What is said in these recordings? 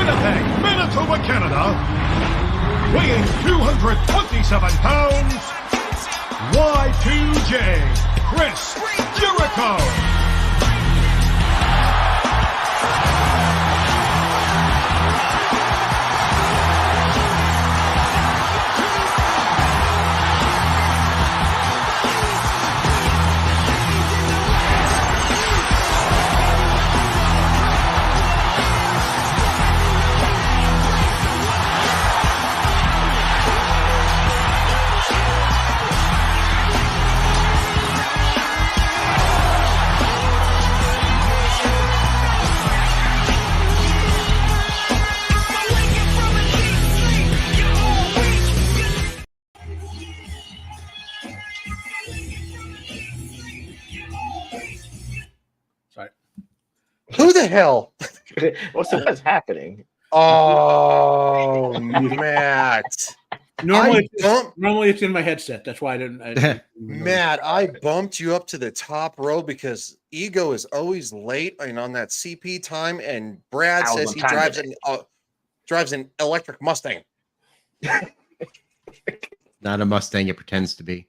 Winnipeg, Manitoba, Canada, weighing 227 pounds, Y2J, Chris Jericho. Who the hell? What's happening? Oh, Matt. Normally it's in my headset. That's why I didn't Matt, I bumped you up to the top row because Ego is always late and on that CP time, and Brad says he drives an electric Mustang. Not a Mustang, it pretends to be.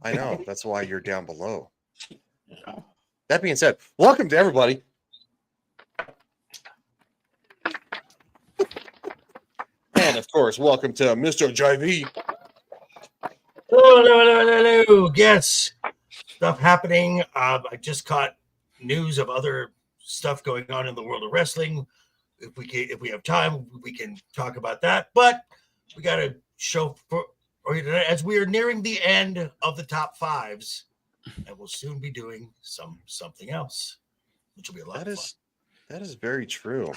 I know. That's why you're down below. That being said, welcome to everybody. And of course, welcome to Mr. JV. Hello. Yes, stuff happening. I just caught news of other stuff going on in the world of wrestling. If we have time, we can talk about that. But we got a show as we are nearing the end of the top fives, and we'll soon be doing something else, which will be a lot of fun. That is very true.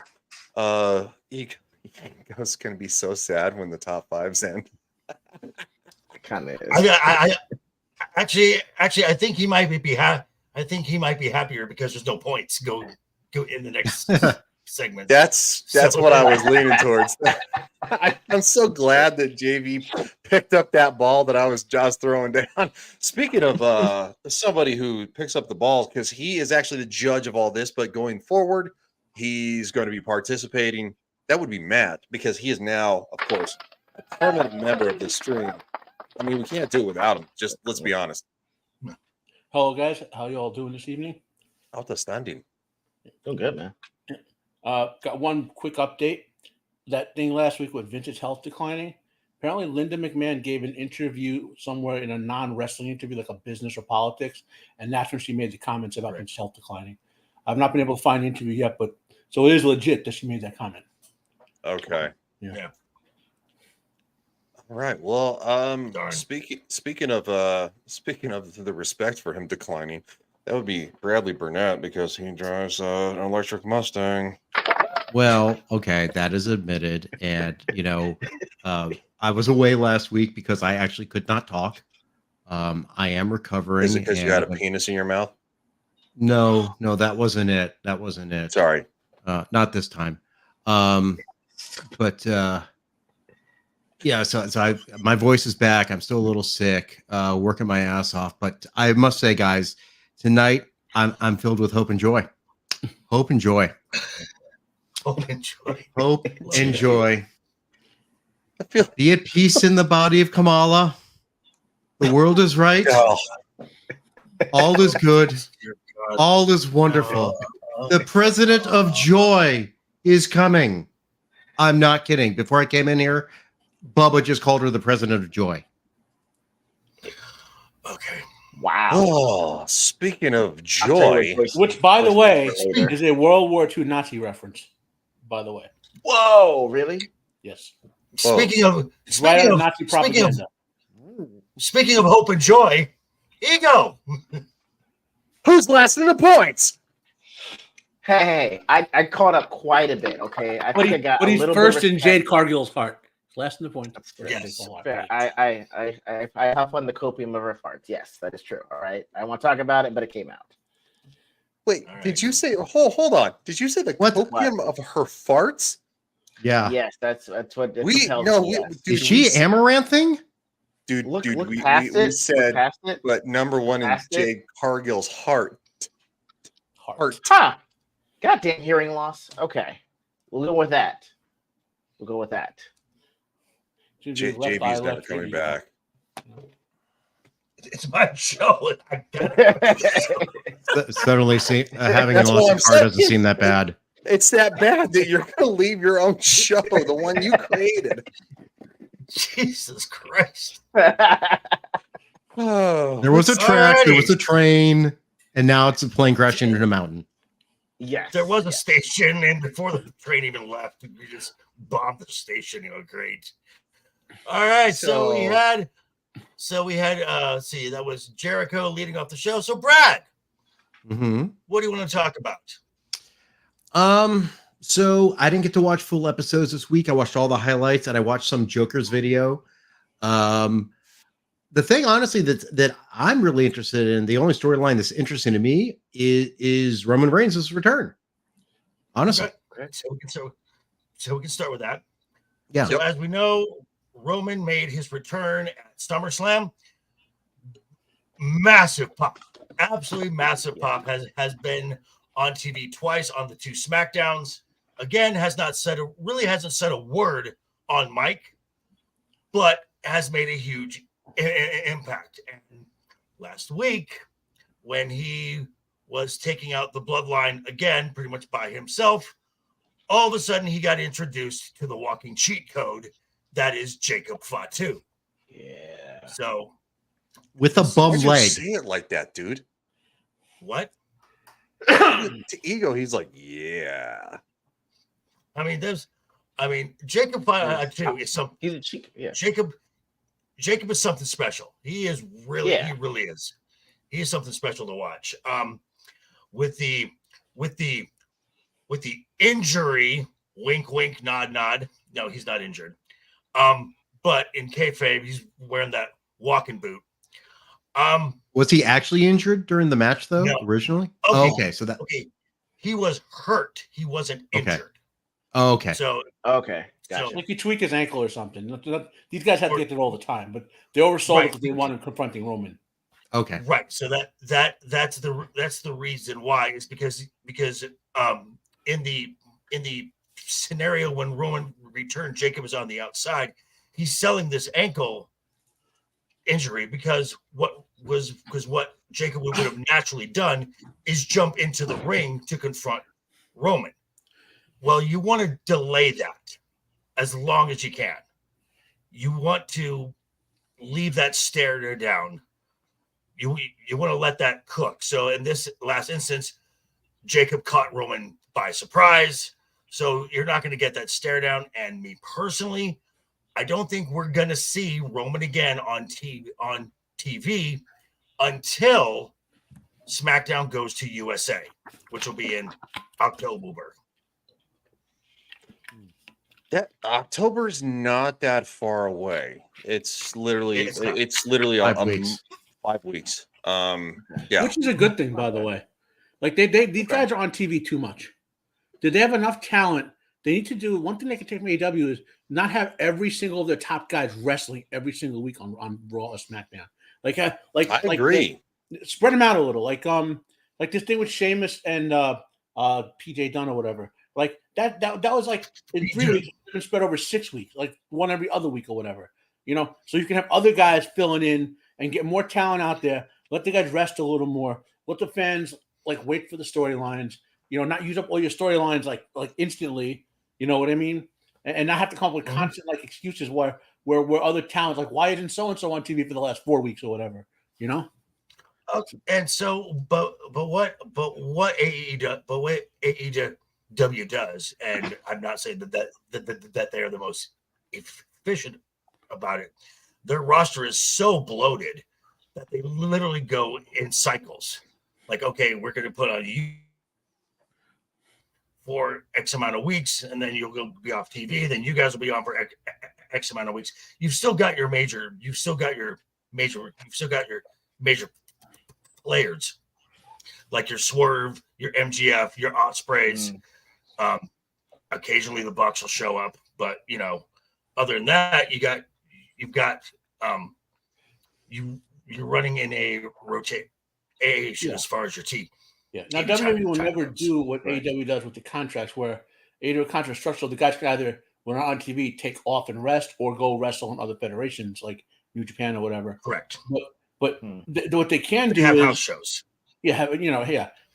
Ego's going to be so sad when the top fives end. Kind of is. I think he might be I think he might be happier because there's no points go in the next segment. That's what I was leaning towards. I'm so glad that JV picked up that ball that I was just throwing down. Speaking of somebody who picks up the balls, because he is actually the judge of all this, but going forward, he's going to be participating. That would be Matt, because he is now, of course, a permanent member of this stream. I mean, we can't do it without him. Just let's be honest. Hello, guys. How you all doing this evening? Outstanding. Doing good, man. Got one quick update. That thing last week with Vince's health declining. Apparently, Linda McMahon gave an interview somewhere in a non-wrestling interview, like a business or politics, and that's when she made the comments about Vince's health declining. I've not been able to find the interview yet, but so it is legit that she made that comment. Okay. Yeah. All right. Well, speaking of the respect for him declining, that would be Bradley Burnett, because he drives an electric Mustang. Well, okay, that is admitted, and I was away last week because I actually could not talk. I am recovering. Is it because you had a penis in your mouth? No, that wasn't it. That wasn't it. Sorry, not this time. But yeah, so my voice is back. I'm still a little sick, working my ass off. But I must say, guys, tonight I'm filled with hope and joy. Hope and joy. Hope and joy. Hope and joy. Be at peace in the body of Kamala. The world is right. All is good. All is wonderful. The president of joy is coming. I'm not kidding. Before I came in here, Bubba just called her the president of joy. Okay. Wow. Oh, speaking of joy, which, by the way, is a World War II Nazi reference. By the way. Whoa! Really? Yes. Speaking of Nazi propaganda. Speaking of hope and joy, Ego. Who's last in the points? Hey, I caught up quite a bit. Okay, I think I got. But he's a little first bit in Jade Cargill's heart. Last in the point. Yes. I have on the copium of her farts. Yes, that is true. All right. I won't talk about it, but it came out. Wait, did you say? Hold on. Did you say the copium of her farts? Yeah. Yes, that's what. Is she amaranthing? Dude, look we said, but number one in Jade Cargill's heart. Ha! Goddamn hearing loss. Okay. We'll go with that. We'll go with that. JV's never coming back. It's my show. Suddenly, having an Austin card doesn't seem that bad. It's that bad that you're going to leave your own show, the one you created. Jesus Christ. Oh, There was a track, there was a train, and now it's a plane crashing into a mountain. Yes. There was a station, and before the train even left, we just bombed the station. Great. All right, so we had that was Jericho leading off the show. So Brad, what do you want to talk about? So I didn't get to watch full episodes this week. I watched all the highlights and I watched some Joker's video. The thing, honestly, that I'm really interested in, the only storyline that's interesting to me is Roman Reigns' return. Honestly. Okay. So we can start with that. Yeah. So as we know, Roman made his return at SummerSlam. Massive pop. Absolutely massive pop. Has been on TV twice on the 2 SmackDowns. Again, hasn't said a word on mic, but has made a huge impact. And last week, when he was taking out the bloodline again, pretty much by himself, all of a sudden he got introduced to the walking cheat code that is Jacob Fatu. Yeah. So with a bum why'd you leg. say it like that, dude? What? To Ego, he's like, yeah. Jacob Fatu is something. He's a cheat. Yeah. Jacob is something special. He really is. He is something special to watch. With the injury, wink, wink, nod, nod. No, he's not injured. But in kayfabe, he's wearing that walking boot. Was he actually injured during the match though? No. Originally? Okay. Okay. He was hurt. He wasn't injured. Oh, okay. So Okay. Gotcha. Like he tweaked his ankle or something. These guys have to get it all the time, but they oversold it because they wanted confronting Roman. Okay. Right. So that's the reason why is because in the scenario when Roman returned, Jacob is on the outside. He's selling this ankle injury because what Jacob would have naturally done is jump into the ring to confront Roman. Well, you want to delay that as long as you can. You want to leave that stare down. You want to let that cook. So in this last instance, Jacob caught Roman by surprise. So you're not going to get that stare down. And me personally, I don't think we're going to see Roman again on TV until SmackDown goes to USA, which will be in October. That October's not that far away. It's literally 5 weeks. 5 weeks. Yeah, Which is a good thing, by the way. Like these guys are on TV too much. Did they have enough talent? They need to do one thing they can take from AEW is not have every single of their top guys wrestling every single week on Raw or SmackDown. I agree. Spread them out a little. Like this thing with Sheamus and PJ Dunne or whatever. Like that was like in 3 weeks, it's been spread over 6 weeks, like one every other week or whatever. So you can have other guys filling in and get more talent out there. Let the guys rest a little more. Let the fans wait for the storylines. Not use up all your storylines like instantly. You know what I mean? And not have to come up with constant excuses where other talents why isn't so and so on TV for the last 4 weeks or whatever. And so, but what AEW does, and I'm not saying that they are the most efficient about it. Their roster is so bloated that they literally go in cycles. Like, okay, we're going to put on you for X amount of weeks, and then you'll go be off TV. Then you guys will be on for X amount of weeks. You've still got your major players like your Swerve, your MGF, your Ospreys. Occasionally the Bucks will show up, but other than that, you're running in a rotation as far as your team. Yeah. Now WWE will never do what AEW does with the contracts, where either a contract structure. The guys can either, when they're on TV, take off and rest, or go wrestle in other federations like New Japan or whatever. Correct. But what they can do have is house shows. Yeah,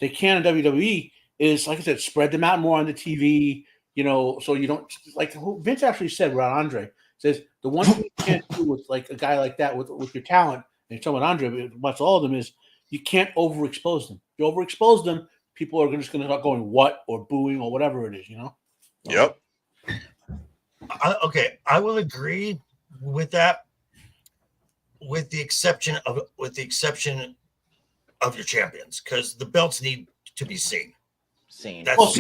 they can in WWE is, like I said, spread them out more on the TV. So you don't, like Vince actually said, Ron Andre says the one thing you can't do with like a guy like that with your talent, and talking about Andre, but all of them, is you can't overexpose them. If you overexpose them, people are just going to start going what or booing or whatever it is. Yep. Okay, I will agree with that, with the exception of your champions, because the belts need to be seen. But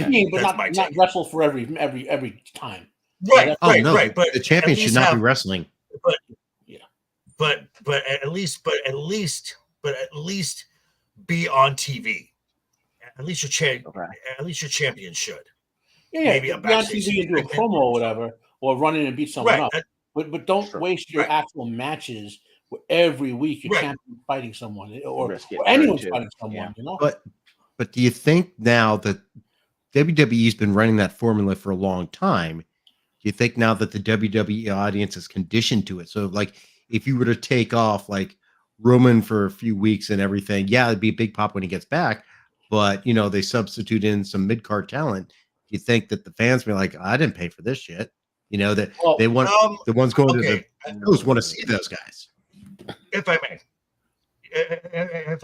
not wrestle for every time. Right, right. But the champion should not be wrestling. But at least be on TV. At least your champion should. Yeah, maybe be on TV and do a promo or whatever, or run in and beat someone up. But don't waste your actual matches where every week your champion fighting someone or anyone's fighting someone. But do you think now that WWE's been running that formula for a long time, do you think now that the WWE audience is conditioned to it? So, like, if you were to take off like Roman for a few weeks and everything, yeah, it'd be a big pop when he gets back. But they substitute in some mid-card talent. Do you think that the fans be like, I didn't pay for this shit? That they want the ones going to the shows want to see those guys. If I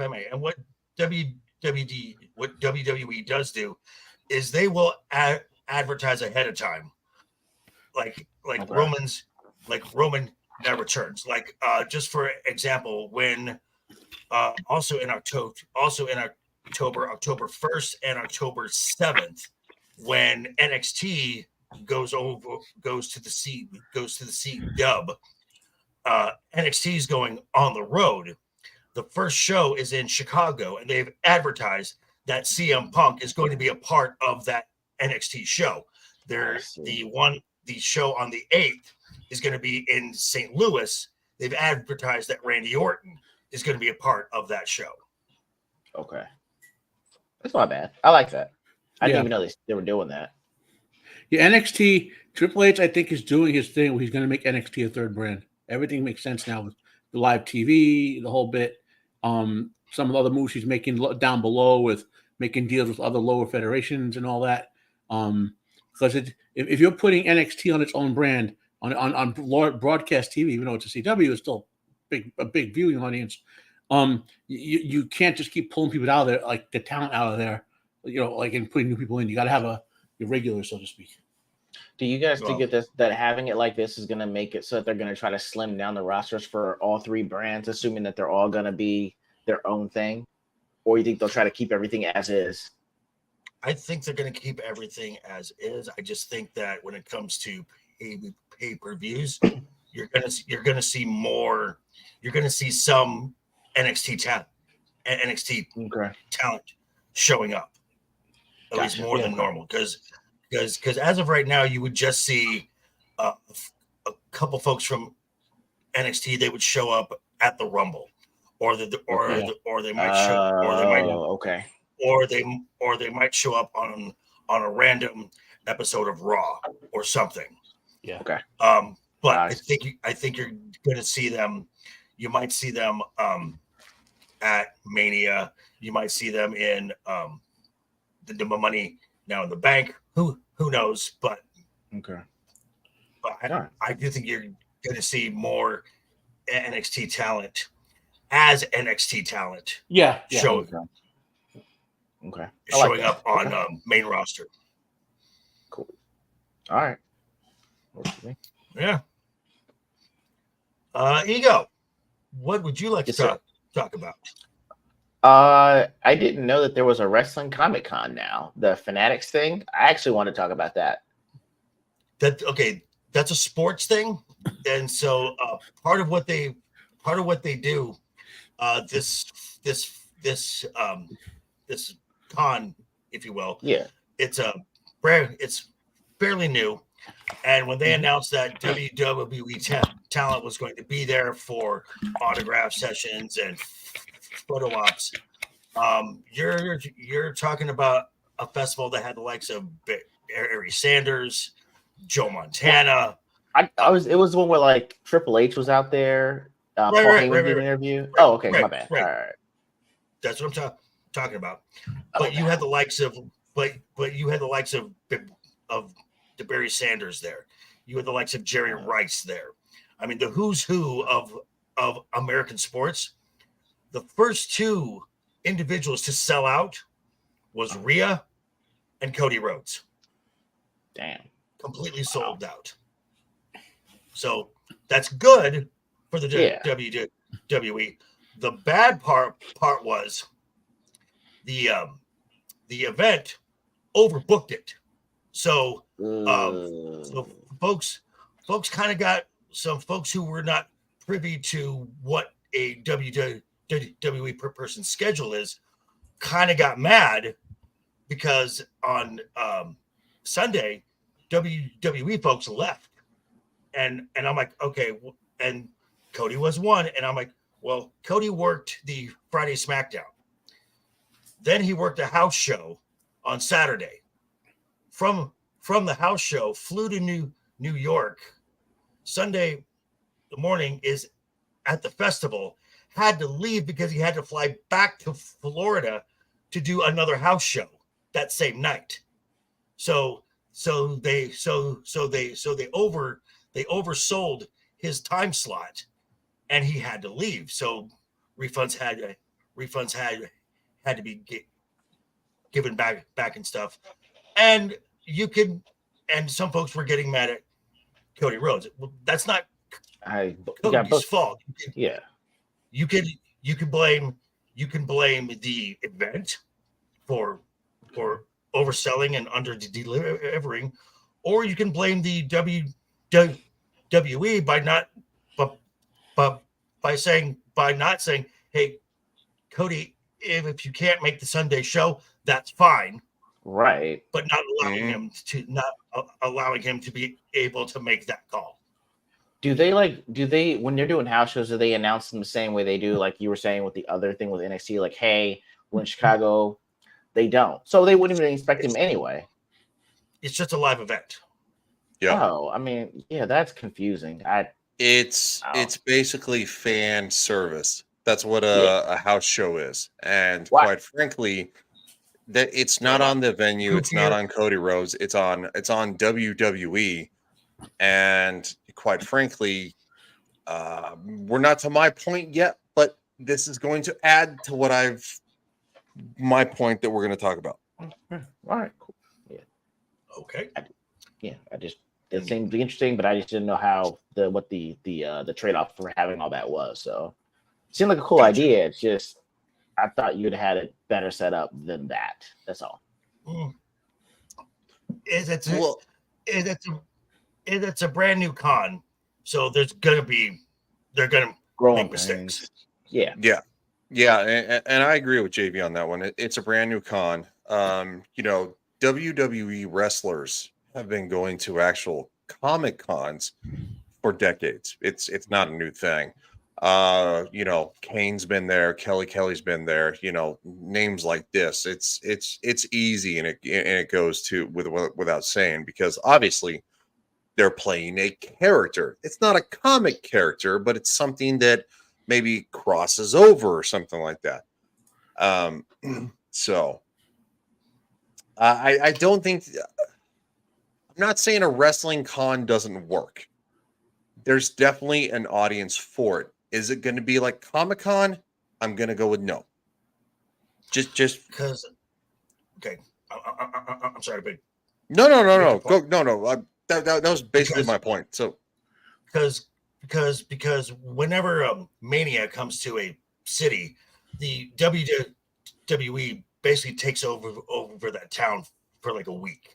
may, and what WWE does do is they will advertise ahead of time, like Roman now returns. Like just for example, when also in October 1st and October 7th, when NXT goes to the C dub, NXT is going on the road. The first show is in Chicago, and they've advertised that CM Punk is going to be a part of that NXT show. The show on the 8th is going to be in St. Louis. They've advertised that Randy Orton is going to be a part of that show. Okay. That's not bad. I like that. I didn't even know they were doing that. Yeah, NXT, Triple H, I think, is doing his thing where he's going to make NXT a third brand. Everything makes sense now with the live TV, the whole bit. Some of the other moves he's making down below with making deals with other lower federations and all that. Because if you're putting NXT on its own brand on broadcast TV, even though it's a CW, it's still a big viewing audience. You can't just keep pulling people out of there, like the talent out of there, and putting new people in. You got to have your regular, so to speak. Do you guys think that having it like this is going to make it so that they're going to try to slim down the rosters for all three brands, assuming that they're all going to be their own thing? Or you think they'll try to keep everything as is? I think they're going to keep everything as is. I just think that when it comes to pay-per-views, you're going to see more. You're going to see some NXT talent showing up, at least more than normal, because as of right now, you would just see a couple folks from NXT. They would show up at the Rumble, or they might show up on a random episode of Raw or something. Yeah. Okay. But nice. I think you're going to see them. You might see them at Mania. You might see them in the Money Now in the Bank. Who knows? But okay. But I do think you're going to see more NXT talent as NXT talent. Yeah. Showing up on main roster. Cool. All right. Yeah. Ego, what would you like to talk about? I didn't know that there was a wrestling Comic Con now. The Fanatics thing. I actually want to talk about that. That's a sports thing, and so part of what they do, this con, if you will. Yeah. It's fairly new, and when they announced that WWE talent was going to be there for autograph sessions and photo ops, you're talking about a festival that had the likes of Ari Sanders, Joe Montana. It was the one where like Triple H was out there. Paul Heyman did an interview. Right, oh, okay, my bad. Right. All right. That's what I'm talking about. But you had the likes of the Barry Sanders there. You had the likes of Jerry Rice there. I mean, the who's who of American sports. The first two individuals to sell out was Rhea and Cody Rhodes. Damn. Completely sold out. So that's good for the WWE. The bad part was the event overbooked it. So folks kind of got some folks who were not privy to what a WWE per person schedule is, kind of got mad because on Sunday WWE folks left, and I'm like, okay, and Cody was one, and I'm like, well, Cody worked the Friday SmackDown, then he worked a house show on Saturday. From the house show, flew to New York. Sunday the morning is at the festival. Had to leave because he had to fly back to Florida to do another house show that same night. So they oversold his time slot, and he had to leave. So refunds had to be given back and stuff. And some folks were getting mad at Cody Rhodes. Well, that's not Cody's fault. Yeah. You can blame the event for overselling and under delivering, or you can blame the WWE by not saying, hey, Cody, if you can't make the Sunday show, that's fine. Right. But not allowing him to be able to make that call. Do they when they're doing house shows, do they announce them the same way they do, like you were saying with the other thing with NXT, like, hey, we're in Chicago? They don't. So they wouldn't even expect him anyway. It's just a live event. Yeah. Oh, I mean, yeah, that's confusing. It's basically fan service. That's what a house show is. And quite frankly, that it's not on the venue, it's not on Cody Rhodes, it's on WWE. And quite frankly, we're not to my point yet, but this is going to add to my point that we're going to talk about. All right, cool. Yeah. Okay. It seemed interesting, but I just didn't know what the trade-off for having all that was. So it seemed like a cool idea. It's just I thought you'd had it better set up than that. That's all. It's a brand new con, so they're gonna make mistakes. Yeah. And I agree with JV on that one. It's a brand new con. WWE wrestlers have been going to actual comic cons for decades. It's not a new thing. Kane's been there, Kelly's been there, names like this. It's easy, and it goes to without saying, because obviously they're playing a character. It's not a comic character, but it's something that maybe crosses over or something like that. So I don't think, I'm not saying a wrestling con doesn't work. There's definitely an audience for it. Is it going to be like Comic-Con? I'm going to go with no. Just because. Okay, I'm sorry, but no. Go, no. That was basically my point. So because whenever Mania comes to a city, the WWE basically takes over that town for like a week.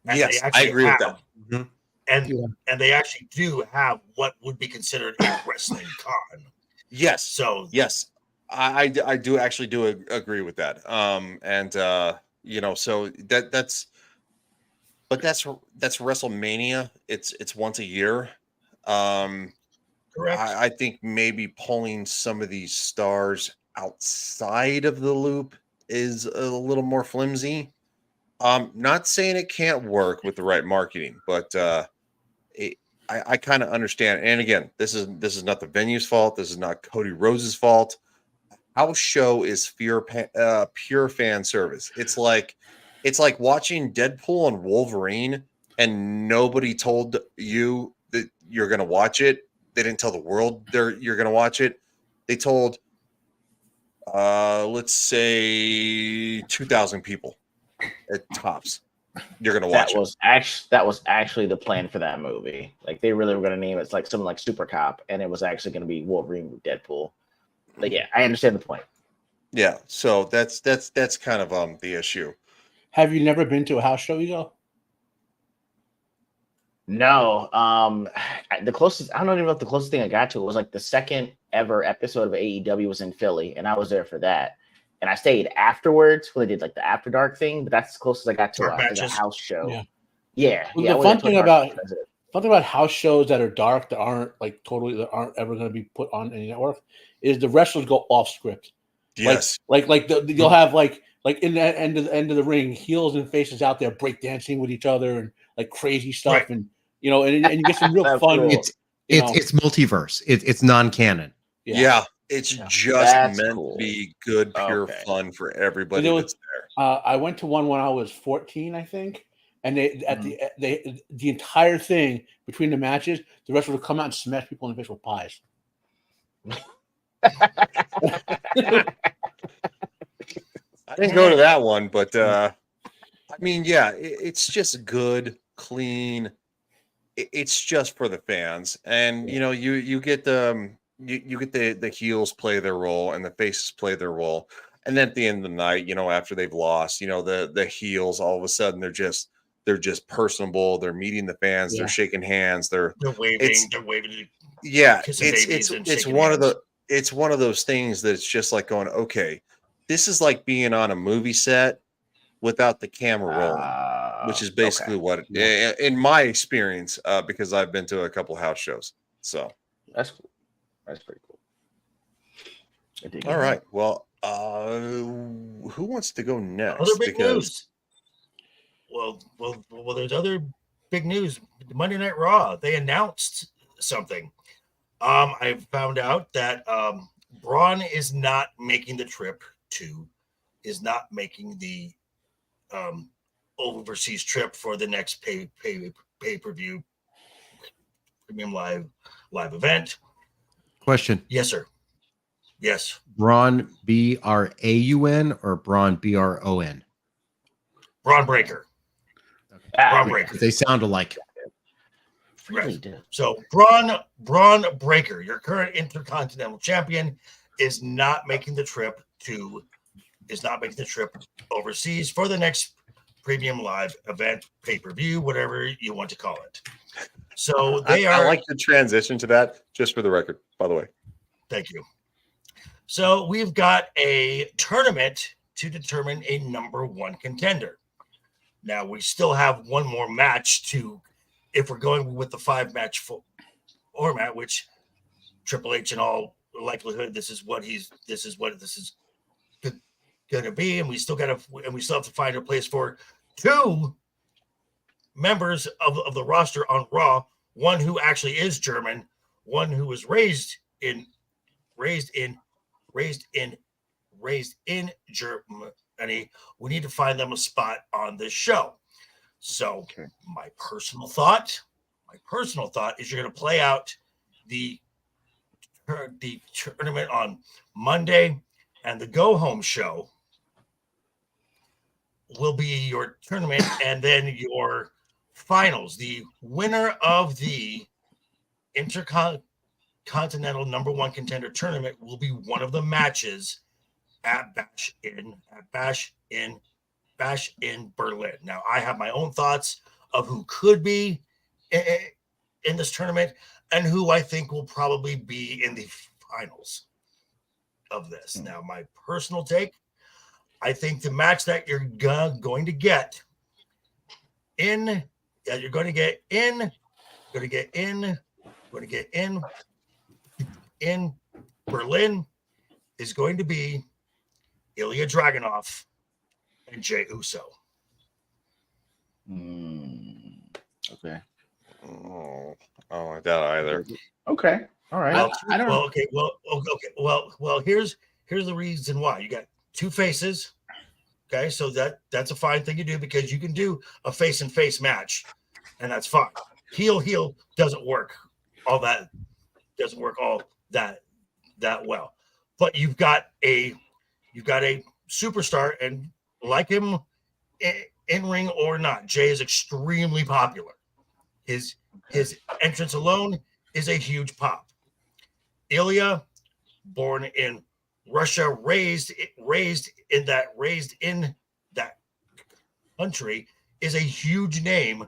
And yes, I agree with that. Mm-hmm. And they actually do have what would be considered a wrestling con. Yes. So yes, I do agree with that. So that's WrestleMania. It's once a year. Correct. I think maybe pulling some of these stars outside of the loop is a little more flimsy. Not saying it can't work with the right marketing, but I kind of understand. And again, this is not the venue's fault. This is not Cody Rhodes' fault. House show is pure fan service. It's like watching Deadpool and Wolverine, and nobody told you that you're going to watch it. They didn't tell the world you're going to watch it. They told, let's say, 2,000 people at tops. You're going to watch that was actually the plan for that movie. Like they really were going to name it like something like Super Cop, and it was actually going to be Wolverine with Deadpool. But yeah, I understand the point. Yeah, so that's kind of the issue. Have you never been to a house show, Ego? No, the closest, I don't even know if the closest thing I got to it was like the second ever episode of AEW was in Philly, and I was there for that. And I stayed afterwards when they did like the After Dark thing, but that's the closest I got to a house show. Yeah. Well, the fun thing about house shows that are dark that aren't ever going to be put on any network is the wrestlers go off script. Yes, you'll have like in the end of the ring, heels and faces out there breakdancing with each other and like crazy stuff, right. And you get some real fun. Cool. It's multiverse. It's non-canon. Yeah. It's just meant to be good, pure fun for everybody that's there. I went to one when I was 14, I think, and the entire thing between the matches, the wrestlers would come out and smash people in the face with pies. I didn't go to that one, but I mean, yeah, it's just good, clean. It's just for the fans, and you get the. You get the heels play their role and the faces play their role. And then at the end of the night, after they've lost, the heels, all of a sudden they're just personable. They're meeting the fans. They're shaking hands. They're waving. Yeah. It's one of those things that's just like going, okay, this is like being on a movie set without the camera rolling, which is basically what in my experience, because I've been to a couple house shows. So that's cool. That's pretty cool. All right. Well, who wants to go next? Other big news. Well, there's other big news. Monday Night Raw, they announced something. I found out that Braun is not making the overseas trip for the next pay-per-view premium live event. Question. Yes, sir. Yes. Braun Braun or Braun Bron? Braun Breaker. Braun Breaker. They sound alike. Right. So Braun Breaker, your current Intercontinental Champion, is not making the trip overseas for the next premium live event, pay-per-view, whatever you want to call it. So I like the transition to that, just for the record, by the way. Thank you. So we've got a tournament to determine a number one contender. Now we still have one more match if we're going with the 5-match format, which Triple H in all likelihood, this is what this is going to be. And we still have to find a place for 2 members of the roster on Raw, one who actually is German, one who was raised in Germany. We need to find them a spot on this show. So my personal thought is you're going to play out the tournament on Monday, and the go home show will be your tournament, and then your finals. The winner of the Intercontinental number one contender tournament will be one of the matches at Bash in Berlin. Now, I have my own thoughts of who could be in this tournament and who I think will probably be in the finals of this. Now, my personal take, I think the match that you're going to get in Berlin is going to be Ilya Dragunov and Jey Uso. Okay. Oh, I doubt either. Okay. All right. Well, I don't. okay. Well, here's the reason why. You got two faces. Okay, so that's a fine thing to do because you can do a face and face match, and that's fine. Heel doesn't work all that well. But you've got a superstar, and like him in ring or not, Jay is extremely popular. His entrance alone is a huge pop. Ilya, born in Russia, raised in that country, is a huge name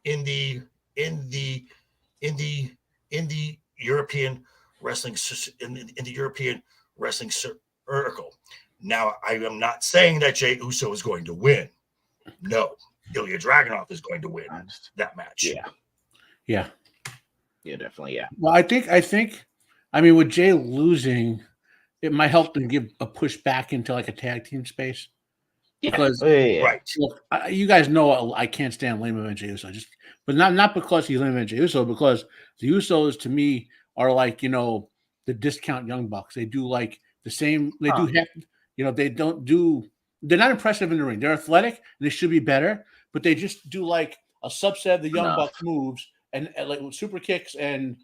in the European wrestling in the European wrestling circle. Now, I am not saying that Jey Uso is going to win. No, Ilya Dragunov is going to win that match. Yeah, definitely. Yeah. Well, I think, I mean, with Jay losing, it might help them give a push back into like a tag team space. Yeah. Because right. Look, you guys know I can't stand Lame and Jey Uso, but not because he's Lame and Jey Uso, because the Usos to me are like, the discount Young Bucks. They do like the same. They do they don't do. They're not impressive in the ring. They're athletic. And they should be better, but they just do like a subset of the Young Bucks moves and like super kicks and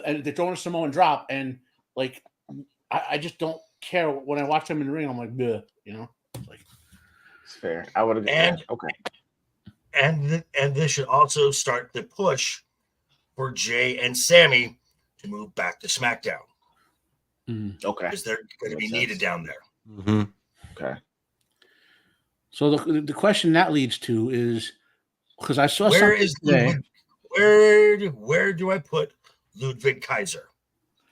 and they're throwing a Samoan drop, and like I just don't care when I watch them in the ring. I'm like, bleh, like. It's fair. I would agree. Okay. And this should also start the push for Jay and Sammy to move back to SmackDown. Okay. Because they're going to be needed down there. Mm-hmm. Okay. So the question that leads to is, because I saw where something today. Where do I put Ludwig Kaiser?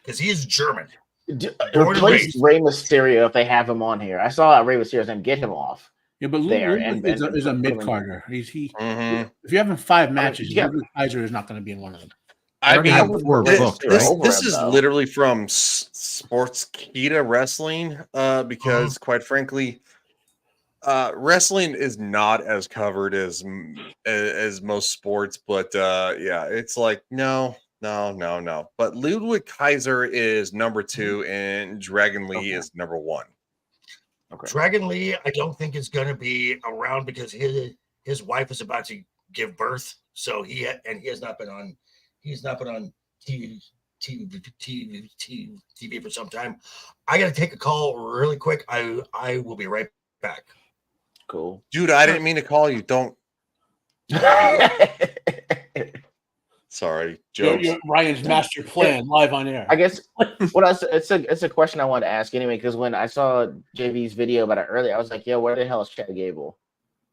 Because he is German. Replace Rey Mysterio if they have him on here. I saw Rey Mysterio's name. Get him off. Yeah, but Ludwig is a mid carder. If you have him 5 matches, Ludwig Kaiser is not going to be in one of them. I mean, this is literally from Sportskeeda Wrestling, because quite frankly, wrestling is not as covered as most sports, but yeah, it's like no. But Ludwig Kaiser is number 2, and Dragon Lee is number 1. Okay. Dragon Lee, I don't think is going to be around because his wife is about to give birth, so he has not been on. He's not been on TV for some time. I got to take a call really quick. I will be right back. Cool. Dude, I didn't mean to call you. Don't. Sorry, jokes. Ryan's master plan live on air. I guess it's a question I wanted to ask anyway, because when I saw JV's video about it earlier, I was like, yo, where the hell is Chad Gable?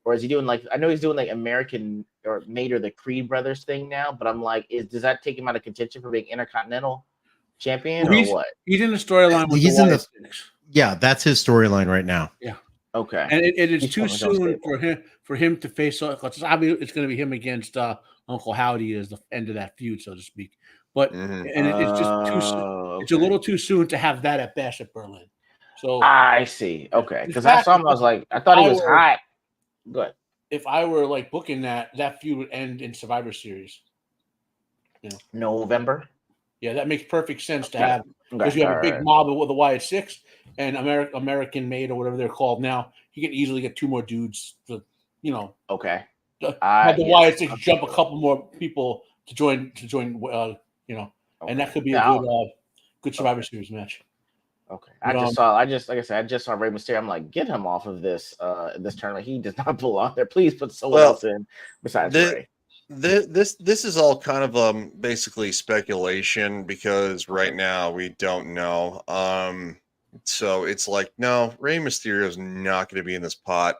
Or is he doing I know he's doing like American or Mater the Creed Brothers thing now, but I'm like, does that take him out of contention for being Intercontinental Champion or what? He's in the storyline with yeah, that's his storyline right now. Yeah. Okay. And it is too soon for him to face off. It's obviously it's going to be him against Uncle Howdy as the end of that feud, so to speak. But it's just too soon. Okay. It's a little too soon to have that at Bash at Berlin. So I see. Okay, because I saw him, I was like, I thought he was hot. Good. If I were like booking that feud would end in Survivor Series. November. Yeah, that makes perfect sense to have because you have a big mob with the Wyatt 6 and American Made or whatever they're called now. You can easily get 2 more dudes to, Okay. Have the Wyatt 6 jump a couple more people to join. And that could be a good Survivor Series match. Okay. I just saw Rey Mysterio. I'm like, get him off of this tournament. He does not belong there. Please put someone else in besides Rey. This is all kind of basically speculation because right now we don't know. So it's like, no, Rey Mysterio is not going to be in this pot.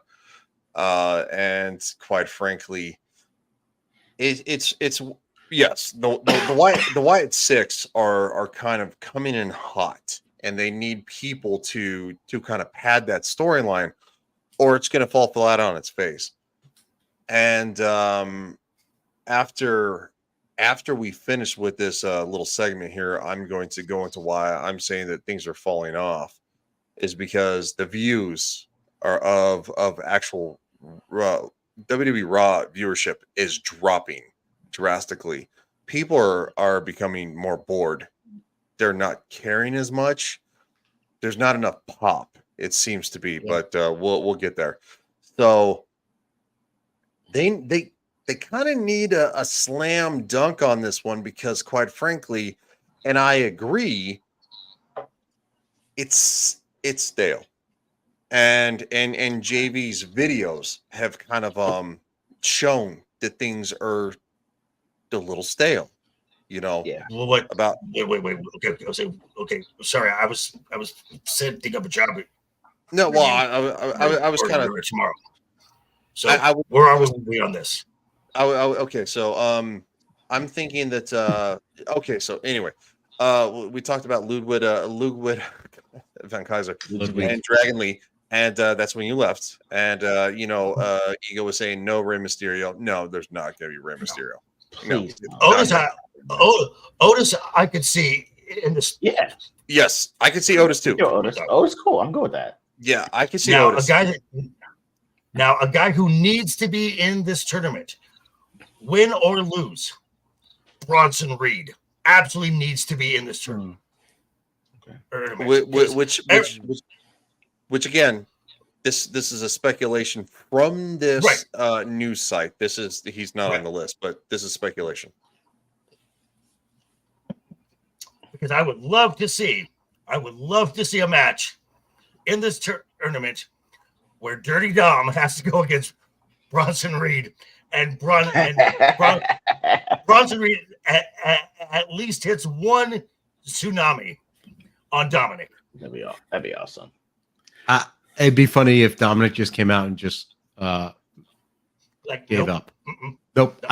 And quite frankly, it's yes, the Wyatt 6 are kind of coming in hot, and they need people to kind of pad that storyline, or it's going to fall flat on its face. And after we finish with this little segment here, I'm going to go into why I'm saying that things are falling off, is because the views are of actual WWE Raw viewership is dropping drastically. People are becoming more bored. They're not caring as much. There's not enough pop, it seems to be, but we'll get there. So they kind of need a slam dunk on this one because, quite frankly, and I agree, it's stale. And JV's videos have kind of shown that things are a little stale. Yeah. Well, what about wait. Okay. Sorry, I was setting up a job. no. Well, I was kind of tomorrow. So I where are we on this? okay. So I'm thinking that okay. So anyway, we talked about Ludwig Van Kaiser and Dragon Lee. And that's when you left. And, Ego was saying no Rey Mysterio. No, there's not going to be Rey Mysterio. Please. No. Otis, I could see in this. Yeah. Yes, I could see Otis too. Otis, cool. I'm good with that. Yeah, I can see now, Otis. A guy who needs to be in this tournament, win or lose, Bronson Reed absolutely needs to be in this tournament. Okay. Which again, this is a speculation from this news site. He's not on the list, but this is speculation. Because I would love to see a match in this tournament where Dirty Dom has to go against Bronson Reed, and Bronson Reed at least hits one tsunami on Dominic. That'd be awesome. It'd be funny if Dominic just came out and just gave up. Nope.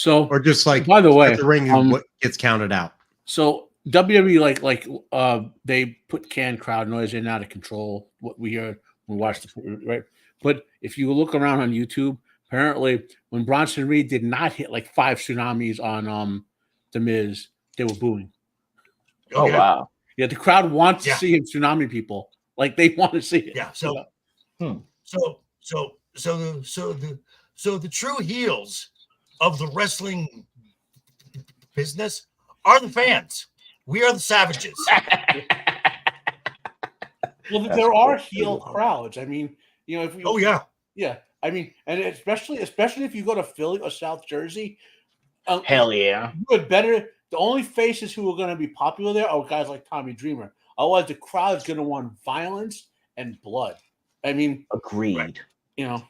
Or just like, by the way, the ring what gets counted out. So WWE they put canned crowd noise in out of control. What we heard when we watched right. But if you look around on YouTube, apparently when Bronson Reed did not hit like 5 tsunamis on the Miz, they were booing. Oh wow. Yeah, the crowd wants to see him tsunami people. Like they want to see it. Yeah. So the true heels of the wrestling business are the fans. We are the savages. Well, there are heel crowds. I mean, if we. Oh yeah. Yeah. I mean, and especially if you go to Philly or South Jersey. Hell yeah. You had better. The only faces who are going to be popular there are guys like Tommy Dreamer. Otherwise, the crowd's going to want violence and blood. I mean, agreed. Yeah,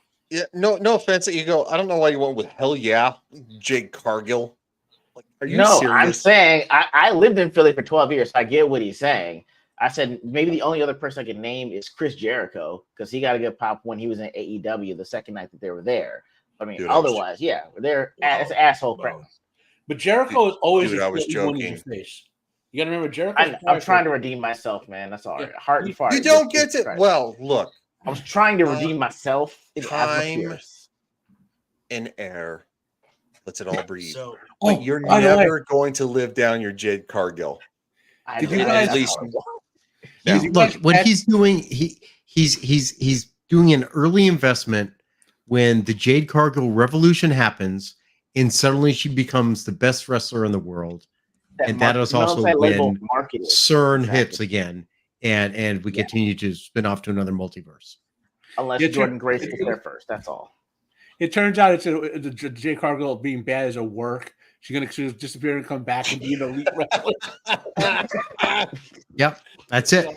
no offense, Ego. I don't know why you went with hell yeah, Jake Cargill. Like, are you serious? I'm saying I lived in Philly for 12 years. So I get what he's saying. I said maybe the only other person I could name is Chris Jericho because he got a good pop when he was in AEW the second night that they were there. I mean, otherwise, they're it's asshole crowd. But Jericho is always I was joking. Face. You gotta remember Jericho. I'm trying to redeem myself, man. That's all right. Heart and fart. You don't get it. Well, look. I was trying to redeem myself. Time and air. Let's it all breathe. But you're never going to live down your Jade Cargill. Did you guys, at least look what he's doing? He's doing an early investment when the Jade Cargill revolution happens, and suddenly she becomes the best wrestler in the world. That is also when CERN hits again, and we continue to spin off to another multiverse. Unless Jordan Grace gets there first, that's all. It turns out the Jay Cargill being bad is a work. She's going to disappear and come back and be an elite wrestler. Yep, that's it.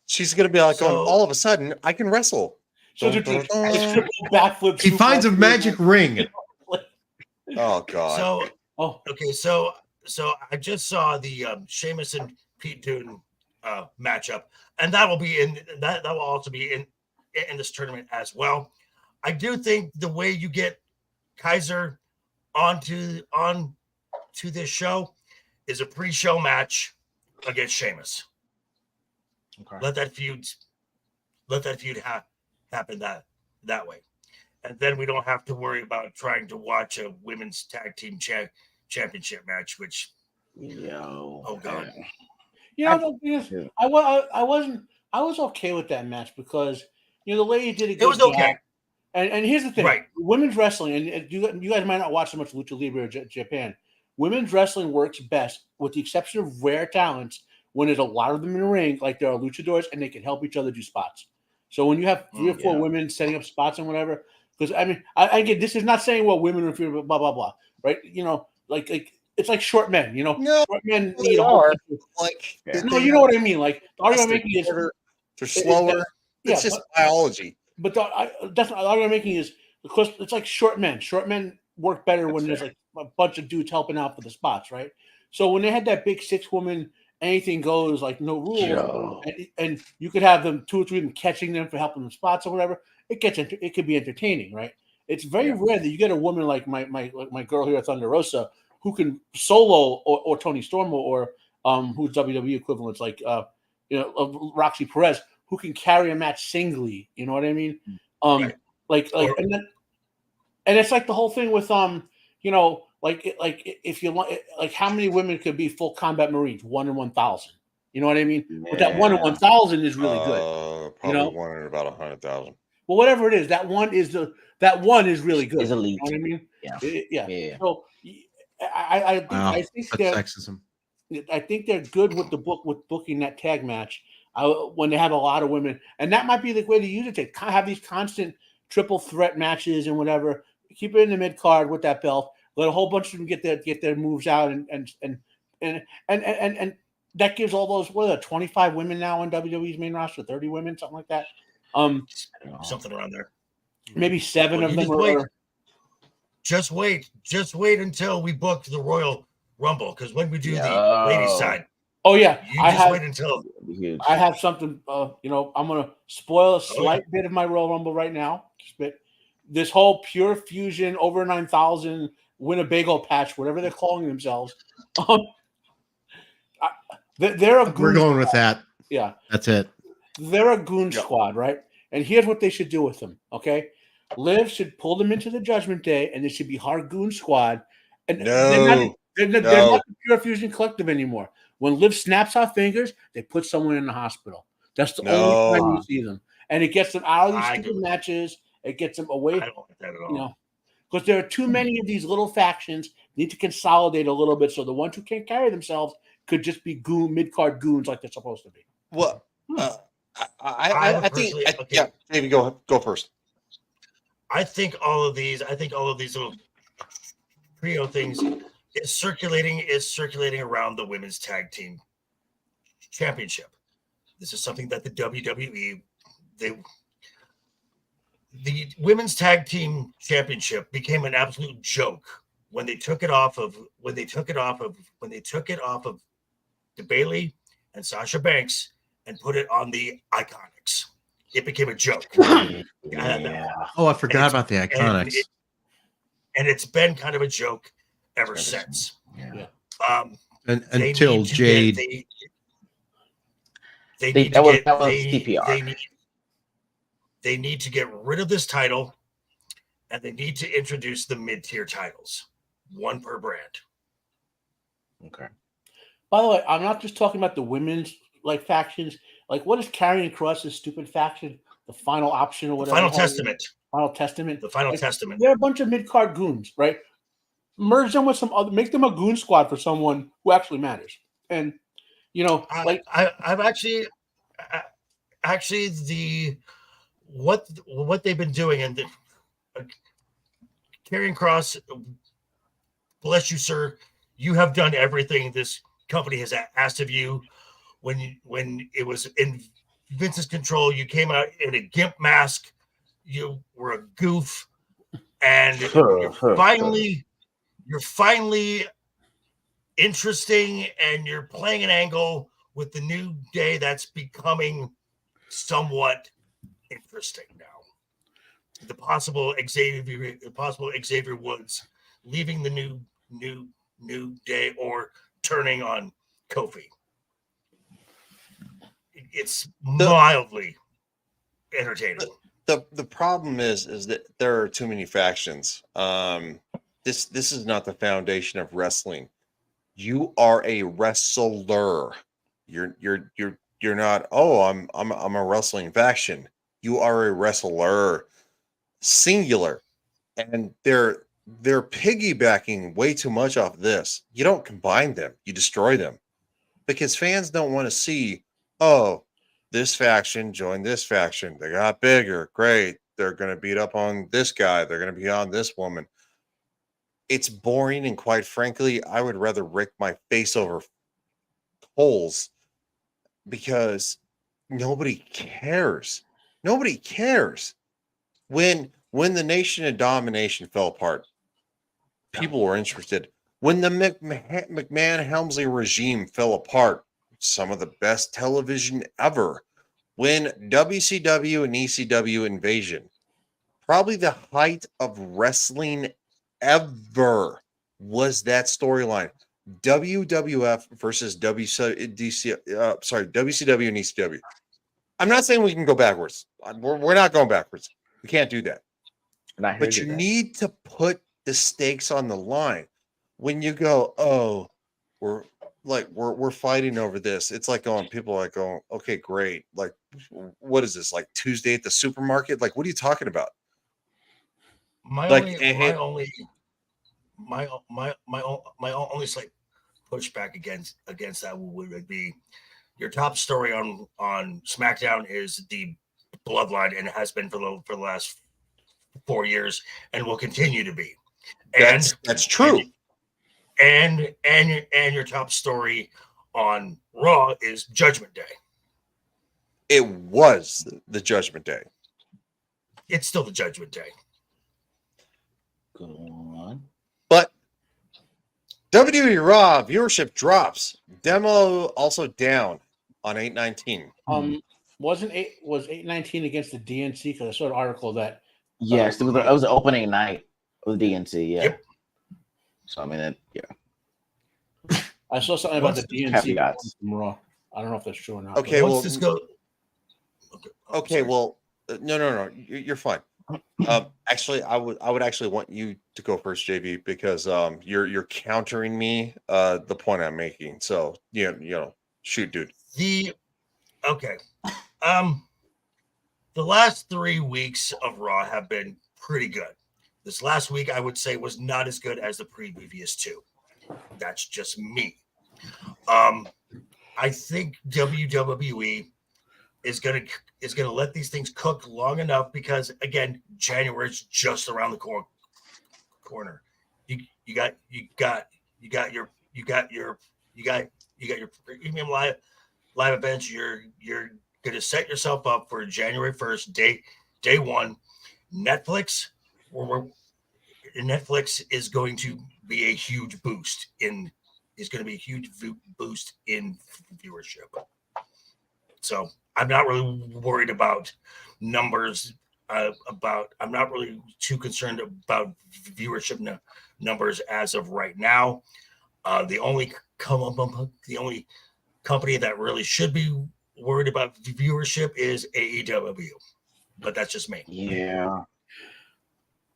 She's going to be like, all of a sudden, I can wrestle. So triple backflip. He finds a magic ring. Oh God. So I just saw the Sheamus and Pete Dunne matchup, and that will also be in this tournament as well. I do think the way you get Kaiser onto this show is a pre-show match against Sheamus. Okay. Let that feud happen that way, and then we don't have to worry about trying to watch a women's tag team championship match, which oh god. I was okay with that match because the lady did a good job. Okay. And here's the thing: Right. women's wrestling, and you guys might not watch so much Lucha Libre or Japan. Women's wrestling works best, with the exception of rare talents, when there's a lot of them in the ring, like there are luchadors, and they can help each other do spots. So when you have 3 or 4 women setting up spots and whatever, because I mean, I get this is not saying women are inferior, blah blah blah, right? You know, like it's like short men. You know, No, short men they need a whole are. bunch of, Like, no, you know what I mean. Like the argument I'm they're making is shorter, they're slower. It's just biology. But that's the argument I'm making is because it's like short men. Short men work better when there's like a bunch of dudes helping out for the spots, right? So when they had that big 6-woman anything goes, like no rules, and you could have them 2 or 3 of them catching them for helping them spots or whatever, it could be entertaining, right? It's very rare that you get a woman like my girl here at Thunder Rosa who can solo or Tony Storm or who's WWE equivalents like Roxy Perez, who can carry a match singly. You know what I mean? And it's like the whole thing with if you like how many women could be full combat Marines? 1 in 1,000. You know what I mean? Yeah. But that 1 in 1,000 is really good. Probably 1 in about 100,000. Well, whatever it is, that one is really good. Is elite. You know what I mean? Yeah. So I think that's sexism. I think they're good with booking that tag match when they have a lot of women, and that might be the way to use it. To have these constant triple threat matches and whatever. Keep it in the mid card with that belt. Let a whole bunch of them get their moves out, and that gives all those 25 women now on WWE's main roster, 30 women, something like that. Something around there. Maybe 7 of them. Just wait until we book the Royal Rumble, because when we do the ladies side, wait until I have something. I'm going to spoil a slight bit of my Royal Rumble right now. This whole Pure Fusion over 9,000 Winnebago patch, whatever they're calling themselves. They're a goon We're going squad. with that. Yeah, that's it. They're a goon squad, right? And here's what they should do with them. Okay, Liv should pull them into the Judgment Day, and they should be hard goon squad. And they're not the Pure Fusion Collective anymore. When Liv snaps her fingers, they put someone in the hospital. That's the only time you see them, and it gets them out of these stupid matches. It gets them away. I don't like that at all. Because there are too many of these little factions. Need to consolidate a little bit, so the ones who can't carry themselves could just be mid-card goons like they're supposed to be. Well, I think Davey, go first. I think all of these little trio things is circulating around the women's tag team championship. This is something that the WWE the women's tag team championship became an absolute joke when they took it off of Bayley and Sasha Banks and put it on the Iconics. It became a joke. Oh, I forgot about the Iconics. And it's been kind of a joke ever since. Yeah. Until Jade. They need to get rid of this title, and they need to introduce the mid-tier titles, 1 per brand. Okay. By the way, I'm not just talking about the women's factions. Like, what is Karrion Kross's stupid faction? The Final Option or whatever. Final Testament. The Final Testament. They're a bunch of mid-card goons, right? Merge them with some other. Make them a goon squad for someone who actually matters. And I've actually what they've been doing, and Karrion Kross, bless you, sir. You have done everything this company has asked of you. When it was in Vince's control, you came out in a gimp mask. You were a goof, and you're finally interesting, and you're playing an angle with the New Day that's becoming somewhat interesting now. The possible Xavier Woods leaving the new Day or turning on Kofi. It's mildly entertaining. The problem is that there are too many factions. This is not the foundation of wrestling. You are a wrestler. You're not. Oh, I'm a wrestling faction. You are a wrestler. singular, and they're piggybacking way too much off this. You don't combine them, you destroy them, because fans don't want to see, oh, this faction joined this faction, they got bigger, great, they're going to beat up on this guy, they're going to be on this woman. It's boring, and quite frankly, I would rather rake my face over holes, because nobody cares. Nobody cares. When the Nation of Domination fell apart, people were interested. When the McMahon-Helmsley regime fell apart, some of the best television ever. When WCW and ECW invasion, probably the height of wrestling ever, was that storyline. WWF versus WCW and ECW. I'm not saying we can go backwards. We're not going backwards. We can't do that. But you need to put the stakes on the line. When you go, oh, we're fighting over this. It's like going, people are like going, okay, great. Like, what is this? Like Tuesday at the supermarket? Like, what are you talking about? My only slight pushback against that would be your top story on SmackDown is the bloodline, and it has been for the last 4 years, and will continue to be. That's true. And your top story on Raw is Judgment Day. It was the Judgment Day. It's still the Judgment Day. Go on. But WWE Raw viewership drops. Demo also down on 8/19. Was 8/19 against the DNC? Because I saw an article that yes, it was the opening night of the DNC. Yeah. Yep. So I mean, I saw something about the DNC from Raw. I don't know if that's true or not. Okay, well, let's go. Okay, well, no, you're fine. Actually, I would actually want you to go first, JV, because you're countering me the point I'm making. So shoot, dude. The last 3 weeks of Raw have been pretty good. This last week, I would say, was not as good as the previous two. That's just me. I think WWE is gonna let these things cook long enough, because again, January is just around the corner. You got your premium live events. You're gonna set yourself up for January 1st, day one. Netflix is going to be a huge boost in viewership. So I'm not really worried about numbers. I'm not really too concerned about viewership numbers as of right now. The only company that really should be worried about viewership is AEW, but that's just me. Yeah.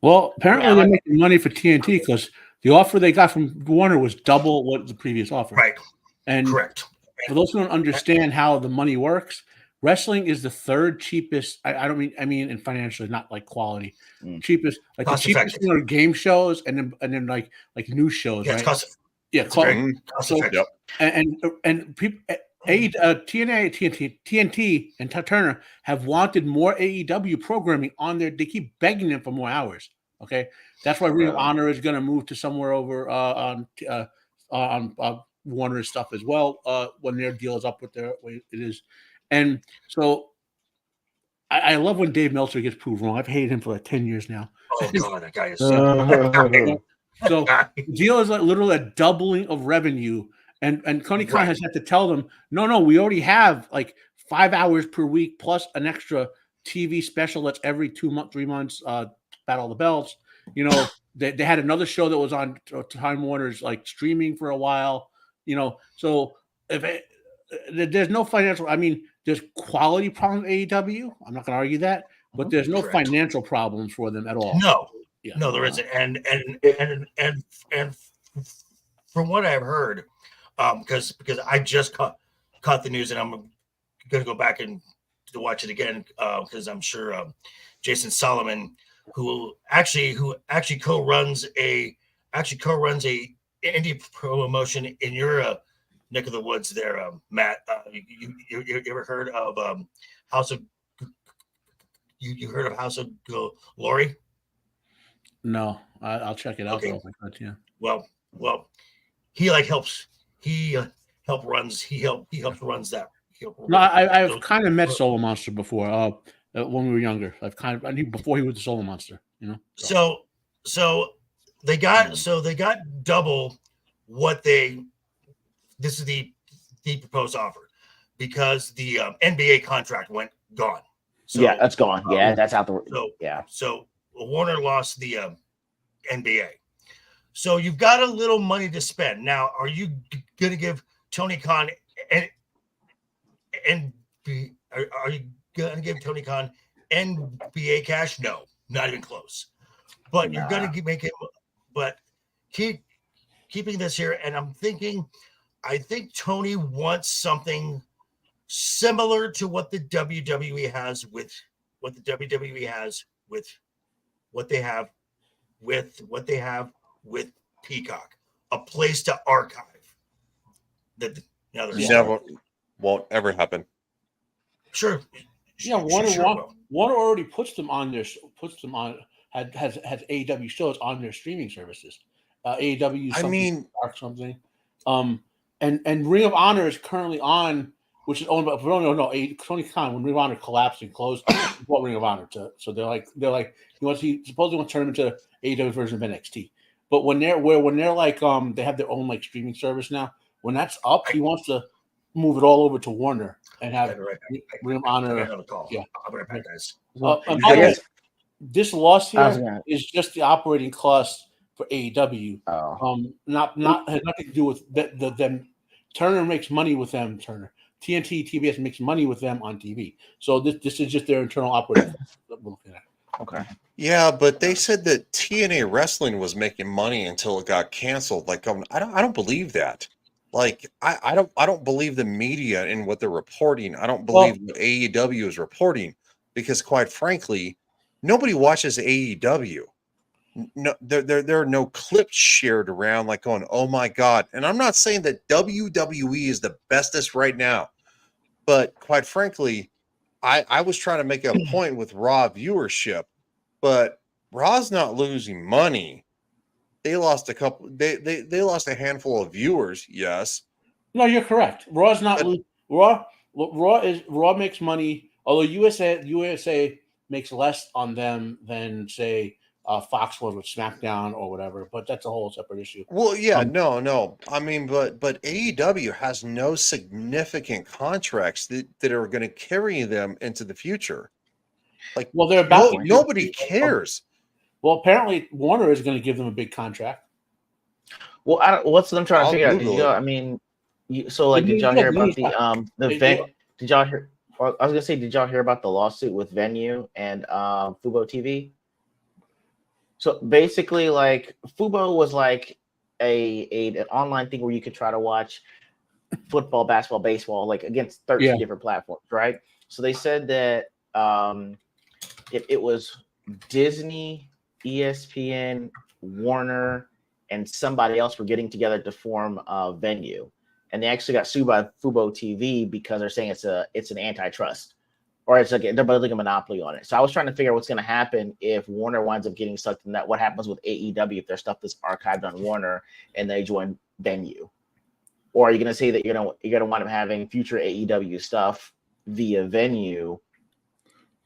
Well, apparently they're making money for TNT, because the offer they got from Warner was double what the previous offer. Right. And correct. For those who don't understand how the money works, wrestling is the third cheapest. I mean, in financially, not like quality. Cheapest, like cost the cheapest are game shows, and then like new shows, right? Cost effective. And people. TNT and Turner have wanted more AEW programming on there. They keep begging them for more hours. Okay, that's why Ring of Honor is going to move to somewhere over on Warner's stuff as well when their deal is up with their way it is. And so I love when Dave Meltzer gets proved wrong. I've hated him for like 10 years now. Oh God, that guy is so the deal is like literally a doubling of revenue. And Coney Khan has had to tell them, no, we already have like 5 hours per week plus an extra TV special that's every 3 months, Battle of the Belts. They had another show that was on Time Warner's like streaming for a while. So there's no financial. I mean, there's quality problems with AEW. I'm not going to argue that, but there's no financial problems for them at all. No, there isn't. And from what I've heard. Because I just caught the news, and I'm going to go back and to watch it again because I'm sure Jason Solomon who actually co-runs a indie promotion in your neck of the woods there, Matt. You ever heard of House of you heard of House of Glory? No, I'll check it out. Okay. Though, but yeah. Well, he helps. He helps runs that. No, I've kind of met Solo Monster before. When we were younger, I knew before he was the Solo Monster. You know. So they got double what they. This is the proposed offer because the NBA contract went gone. So, yeah, that's gone. Yeah, that's out the. So Warner lost the NBA. So you've got a little money to spend. Now, are you going to give Tony Khan are you going to give Tony Khan NBA cash? No, not even close. But you're going to make it. But keeping this here, and I think Tony wants something similar to what the WWE has with what they have with Peacock, a place to archive. That never won't ever happen. Sure. Yeah, Warner already puts them on has AEW shows on their streaming services. AEW, or something. And Ring of Honor is currently on, which is owned by Tony Khan. When Ring of Honor collapsed and closed, he bought Ring of Honor so they're like he supposedly wants to turn them into AEW version of NXT. But when they're like they have their own like streaming service now. When that's up, he wants to move it all over to Warner and have Ring of Honor. Yeah, I'm right back, guys. This loss here is just the operating cost for AEW. Not has nothing to do with them. Turner makes money with them. TNT, TBS makes money with them on TV. So this is just their internal operating cost that we're looking at. Okay. Yeah, but they said that TNA Wrestling was making money until it got canceled. Like, I don't believe that. Like, I don't believe the media in what they're reporting. I don't believe what AEW is reporting because, quite frankly, nobody watches AEW. No, there are no clips shared around like going, oh my God. And I'm not saying that WWE is the bestest right now, but quite frankly, I was trying to make a point with Raw viewership, but Raw's not losing money. They lost a couple. They lost a handful of viewers. Yes. No, you're correct. Raw's not Raw. Raw makes money, although USA makes less on them than say Fox was with SmackDown or whatever. But that's a whole separate issue. Well, yeah, no. I mean, but AEW has no significant contracts that are going to carry them into the future. Like, well, they're about nobody cares. Well, apparently Warner is going to give them a big contract. Well, what's them trying to figure out? Did y'all hear about the event? Did y'all hear? I was gonna say, did y'all hear about the lawsuit with Venue and Fubo TV? So basically, like Fubo was like an online thing where you could try to watch football, basketball, baseball, like against 13 different platforms, right? So they said that if it was Disney, ESPN, Warner, and somebody else were getting together to form a Venue, and they actually got sued by Fubo TV because they're saying it's an antitrust, or it's like they're building a monopoly on it. So I was trying to figure out what's going to happen if Warner winds up getting sucked in that. What happens with AEW if their stuff is archived on Warner and they join Venue, or are you going to say that you're gonna wind up having future AEW stuff via Venue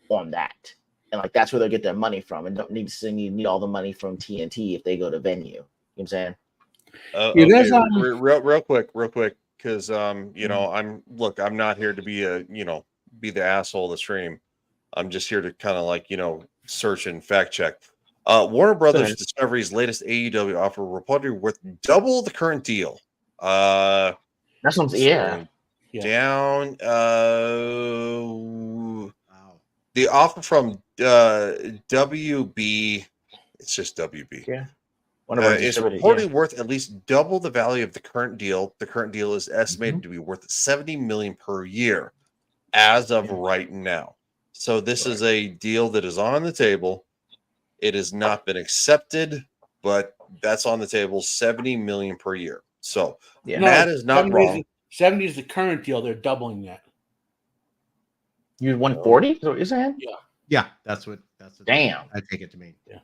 on that? And like that's where they'll get their money from, and don't need to need all the money from TNT if they go to Venue. You know what I'm saying? Real quick, because I'm not here to be the asshole of the stream. I'm just here to kind of like search and fact check. Warner Brothers Discovery's latest AEW offer reportedly worth double the current deal. That's what down. The offer from WB, it's just WB. Yeah. Is reportedly worth at least double the value of the current deal. The current deal is estimated to be worth $70 million per year as of right now. So this is a deal that is on the table. It has not been accepted, but that's on the table. 70 million per year. So Yeah. Matt is not 70 wrong. 70 is the current deal. They're doubling that. You 140? So is that? Yeah, that's what Damn. I take it to mean. Yeah.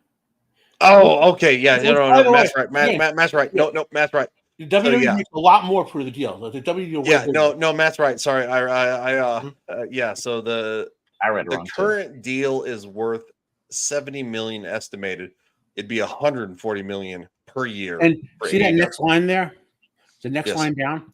Oh, okay. Yeah, Which, no, by the Matt's way, right. Matt's right. yeah. No, Matt's right. The WWE yeah. makes a lot more for the deal. The WWE Yeah, no, Matt's right. Sorry. Yeah, so I read it the wrong. current deal is worth 70 million estimated. It'd be 140 million per year. And for see that AEW. next line there? The next Yes. line down.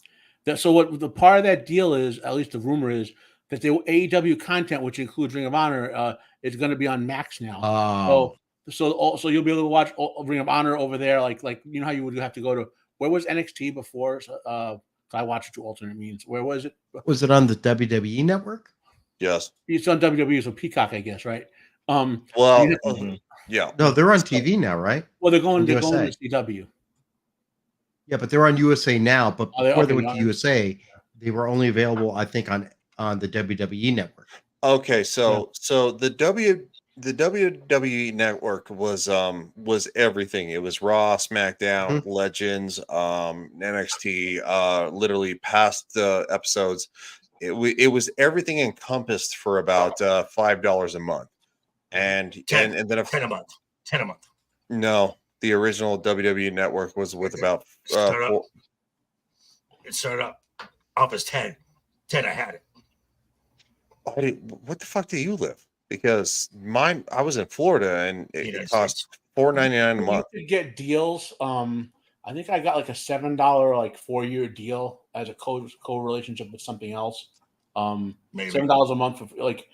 So what the part of that deal is, at least the rumor is, that the AEW content, which includes Ring of Honor, is going to be on Max now. Oh, So you'll be able to watch Ring of Honor over there, like you know how you would have to go to where was NXT before? I watched it through alternate means. Where was it? was it on the WWE network? Yes. It's on WWE, so Peacock, I guess, right? Well, yeah. No, they're on TV now, right? Well, they're going to USA. CW. Yeah, but they're on USA now. But before they okay, went to USA, they were only available, I think, on the WWE network. Okay, so the WWE network was everything. It was Raw, SmackDown, Legends, NXT, literally past episodes. It was everything encompassed for about $5 a month, and then 10 a month. 10 a month. No, the original WWE network was with about It started off as 10. 10, I had it. What the fuck do you live? Because I was in Florida and it cost $4.99 a month. You could get deals. I think I got like a $7 like 4-year deal as a co-relationship with something else. Maybe $7 a month for like.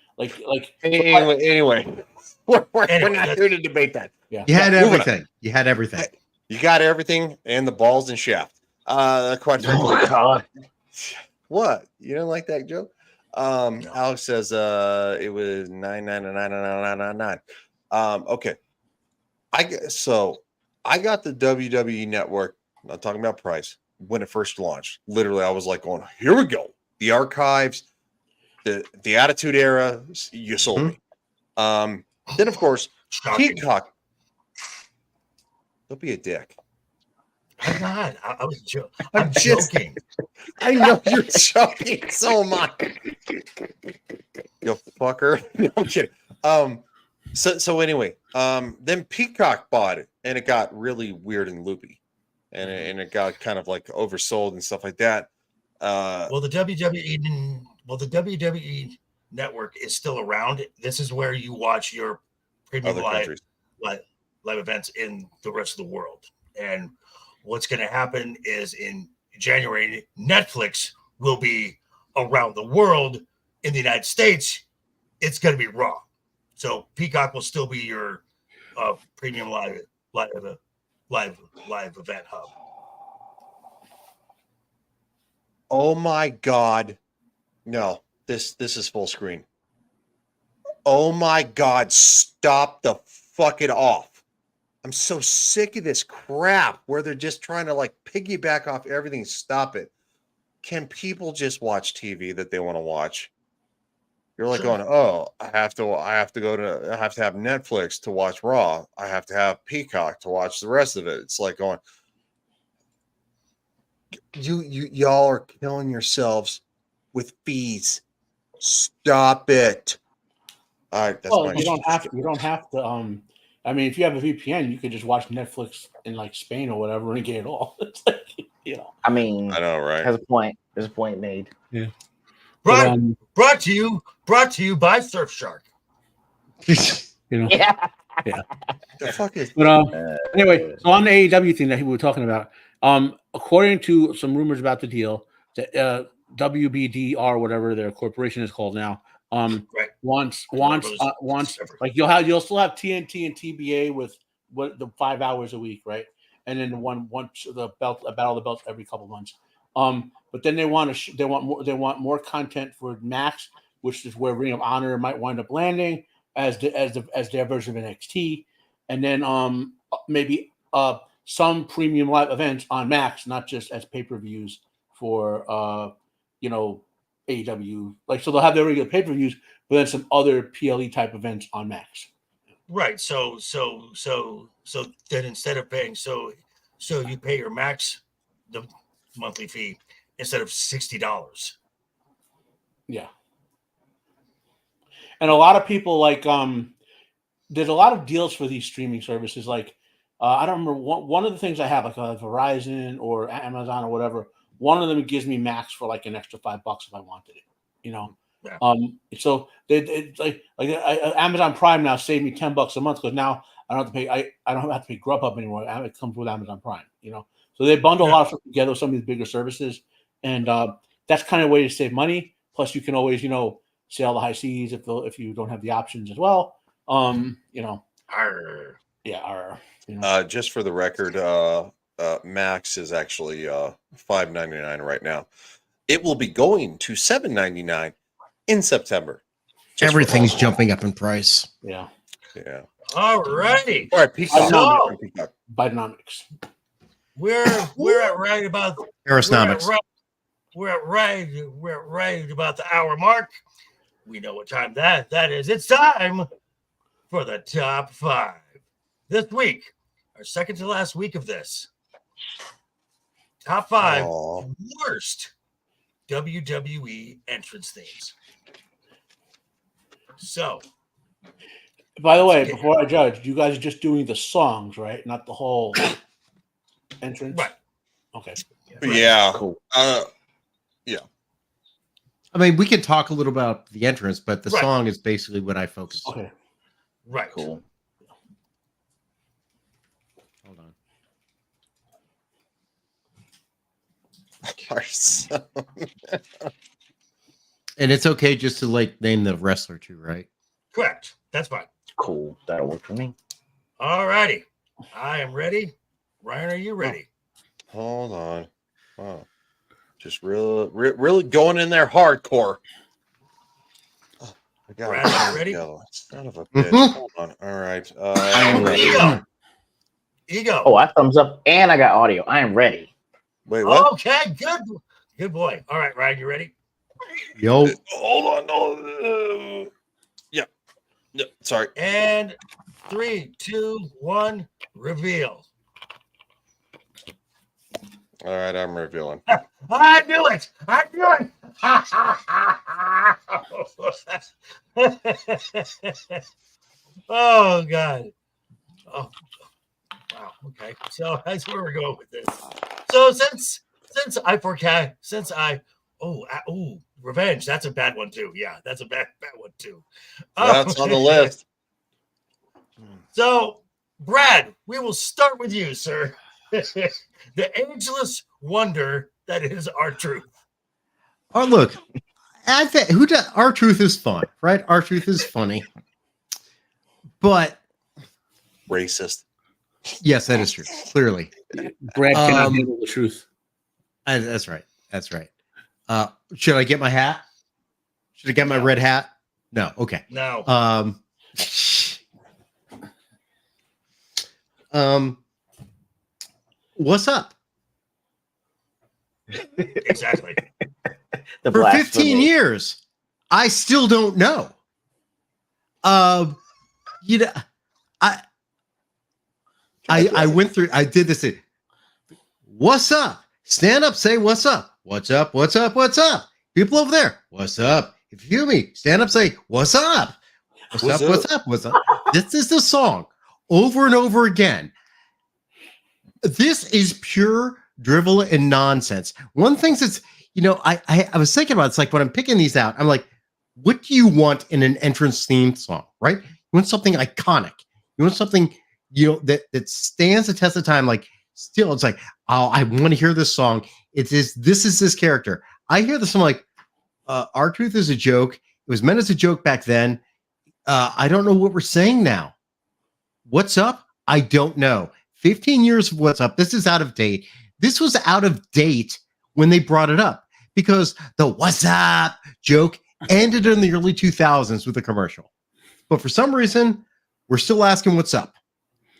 Anyway, we're not here to debate that. Yeah, you had everything. You had everything. You got everything and the balls and shaft. Question. Oh God. What? You didn't like that joke? No. Alex says it was $9.99. Okay. I got the WWE network. I'm not talking about price when it first launched. Literally, I was like going, here we go. The archives, the Attitude Era, you sold me. Then of course, Peacock. Don't be a dick. I'm not. I was joking. I'm joking. I know you're joking. So am I. You fucker. No, I'm kidding. So anyway, then Peacock bought it, and it got really weird and loopy, and it got kind of like oversold and stuff like that. Well, the WWE network is still around. This is where you watch your premium live events in the rest of the world. And what's going to happen is in January, Netflix will be around the world. In the United States, it's going to be Raw. So Peacock will still be your premium live event hub. Oh my God. No, this is full screen. Oh my God, stop the fuck it off. I'm so sick of this crap where they're just trying to like piggyback off everything. Stop it. Can people just watch TV that they want to watch? You're like going, oh, I have to have Netflix to watch Raw. I have to have Peacock to watch the rest of it. It's like going, y'all are killing yourselves with fees. Stop it. All right, that's you don't have to. I mean, if you have a VPN, you could just watch Netflix in like Spain or whatever and get it all. It's like, I mean, I know, right? Has a point. There's a point made. Yeah. Brought to you by Surfshark. Yeah. The fuck is? But anyway, so on the AEW thing that we were talking about, according to some rumors about the deal, that WBDR, whatever their corporation is called now, wants like you'll still have TNT and TBA with the 5 hours a week, right? And then the battle of the belts every couple months. But then they want more content for Max, which is where Ring of Honor might wind up landing as their version of NXT, and then maybe some premium live events on Max, not just as pay-per-views for AEW. Like, so they'll have their regular pay-per-views, but then some other PLE type events on Max. Right. So then instead of paying, so you pay your max the monthly fee instead of $60. Yeah. And a lot of people there's a lot of deals for these streaming services. Like I don't remember one of the things I have, like Verizon or Amazon or whatever. One of them gives me max for like an extra $5 if I wanted it. You know. Yeah. So Amazon Prime now saved me $10 a month because now I don't have to pay. I don't have to pay Grubhub anymore. It comes with Amazon Prime. You know. So they bundle a lot of stuff together with some of these bigger services, and that's kind of a way to save money. Plus, you can always say all the high C's if you don't have the options as well. Arr. Yeah. Just for the record, Max is actually $5.99 right now. It will be going to $7.99 in September. Everything's jumping up in price. Yeah. All righty. All right, Peacock. So, Bidenomics. we're at right about Aerosnomics. we're at right about the hour mark. We know what time that is. It's time for the top 5 this week, our second to last week of this. Top 5 worst WWE entrance themes. So, by the way, before I judge, you guys are just doing the songs, right? Not the whole entrance. Right. Okay. Yeah. Cool. Yeah. I mean, we can talk a little about the entrance, but the Right. song is basically what I focus on. Okay. Right. Cool. Hold on. And it's okay just to name the wrestler too, right? Correct. That's fine. Cool. That'll work for me. All righty. I am ready. Ryan, are you ready? Hold on. Oh, just really going in there hardcore. Oh, I got Brad, are you ready? Son of a bitch. Hold on. All right. I am ready. Ego. Oh, I thumbs up and I got audio. I am ready. Wait, what? Okay, good boy. All right, Ryan, you ready? Yo. Hold on. No. Yeah. Sorry. And 3, 2, 1, reveal. All right, I'm revealing. I knew it. Oh God. Oh wow. Okay. So that's where we're going with this. So since revenge. That's a bad one too. Yeah, that's a bad one too. That's on the list. So, Brad, we will start with you, sir. The ageless wonder that is R-Truth. Oh, look. R-Truth is fun, right? R-Truth is funny. But Racist. yes, that is true. Clearly. Brad cannot handle the truth. That's right. Should I get my hat? Should I get my red hat? No. Okay. No. What's up? Exactly. For 15 years, I still don't know. I went through. I did this. What's up? Stand up. Say what's up. What's up? What's up? What's up? People over there. What's up? If you hear me, stand up. Say what's up. What's up? What's up? What's up? This is the song over and over again. This is pure drivel and nonsense. One thing that's, I was thinking about, it's like when I'm picking these out, I'm like, what do you want in an entrance theme song, right? You want something iconic. You want something, that stands the test of time. Like still, it's like, oh, I want to hear this song. This is this character. I hear this, I'm like, R-Truth is a joke. It was meant as a joke back then. I don't know what we're saying now. What's up? I don't know. 15 years of what's up. This is out of date. This was out of date when they brought it up because the what's up joke ended in the early 2000s with a commercial. But for some reason, we're still asking what's up.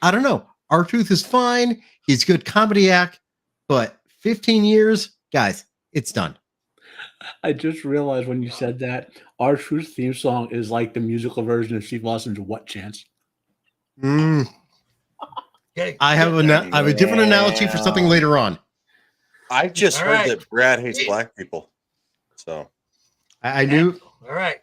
I don't know. R-Truth is fine. He's a good comedy act, but 15 years, guys, it's done. I just realized when you said that, R-Truth's theme song is like the musical version of Steve Lawson's What Chance? Okay. I have a different analogy for something later on. I just All heard right. that Brad hates black people. So I knew. All right.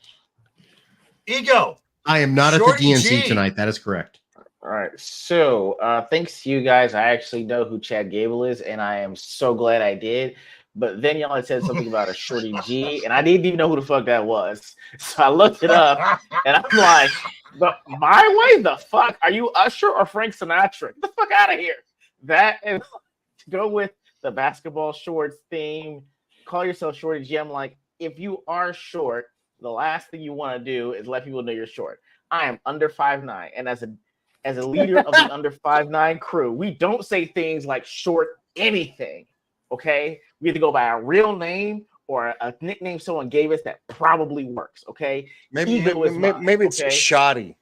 Ego. I am not Shorty at the DNC G. tonight. That is correct. All right. So thanks to you guys, I actually know who Chad Gable is, and I am so glad I did. But then y'all had said something about a Shorty G, and I didn't even know who the fuck that was. So I looked it up, and I'm like, my way? The fuck? Are you Usher or Frank Sinatra? Get the fuck out of here. That and to go with the basketball shorts theme, call yourself Shorty G. I'm like, if you are short, the last thing you want to do is let people know you're short. I am under 5'9", and as a leader of the under 5'9" crew, we don't say things like short anything. Okay, we either go by a real name or a nickname someone gave us that probably works. Okay, maybe it's okay? Shoddy.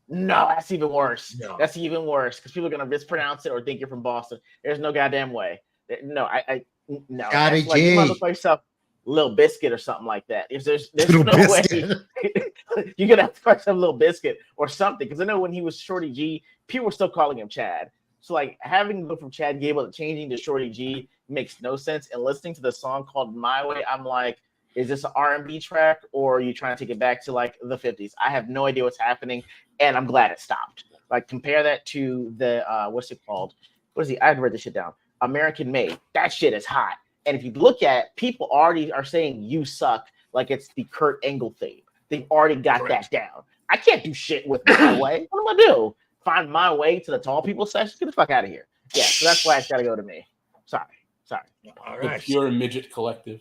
No, that's even worse. No. That's even worse because people are gonna mispronounce it or think you're from Boston. There's no goddamn way. No. Scotty That's like, G. you might look like yourself, Little Biscuit or something like that. If there's Little no Biscuit. way, you're gonna have to call yourself Little Biscuit or something. Because I know when he was Shorty G, people were still calling him Chad. So like having to go from Chad Gable to changing to Shorty G makes no sense. And listening to the song called My Way, I'm like, is this an R&B track or are you trying to take it back to like the 50s? I have no idea what's happening, and I'm glad it stopped. Like compare that to the what's it called? I had to write this shit down. American Made. That shit is hot. And if you look at, people already are saying you suck like it's the Kurt Angle theme. They've already got that down. I can't do shit with My Way. What do I do? Find my way to the tall people section? Get the fuck out of here. Yeah, so that's why it's got to go to me. Sorry. All The right. pure midget collective.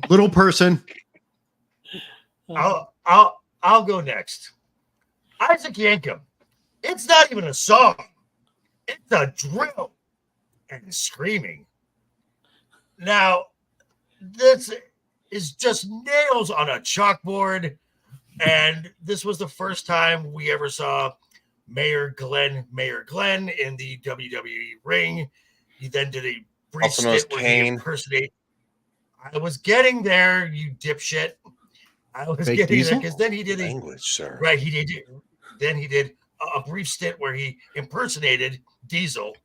Little person. I'll go next. Isaac Yankem. It's not even a song. It's a drill and screaming. Now, this is just nails on a chalkboard, and this was the first time we ever saw Mayor Glenn in the WWE ring. He then did a brief Also known as stint where Kane. he impersonated. I was getting there, you dipshit. I was Fake getting Diesel? there because then he did Language, sir. right. He did. Then he did a brief stint where he impersonated Diesel,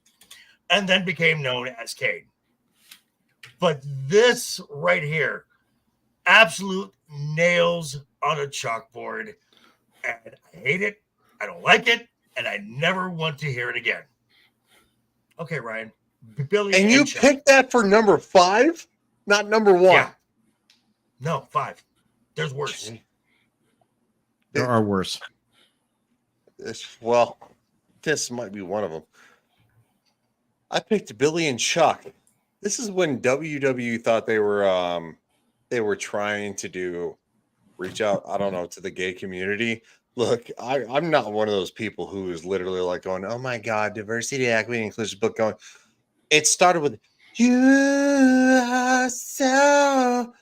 and then became known as Kane. But this right here, absolute nails on a chalkboard, and I hate it. I don't like it, and I never want to hear it again. Okay, Ryan. Billy And you Chuck. picked that for number 5, not number 1. Yeah. No, 5. There's worse. There are worse. Well, this might be one of them. I picked Billy and Chuck. This is when WWE thought they were trying to reach out, I don't know, to the gay community. Look, I'm not one of those people who is literally like going, oh my God, diversity, equity, inclusion book going. It started with, you are so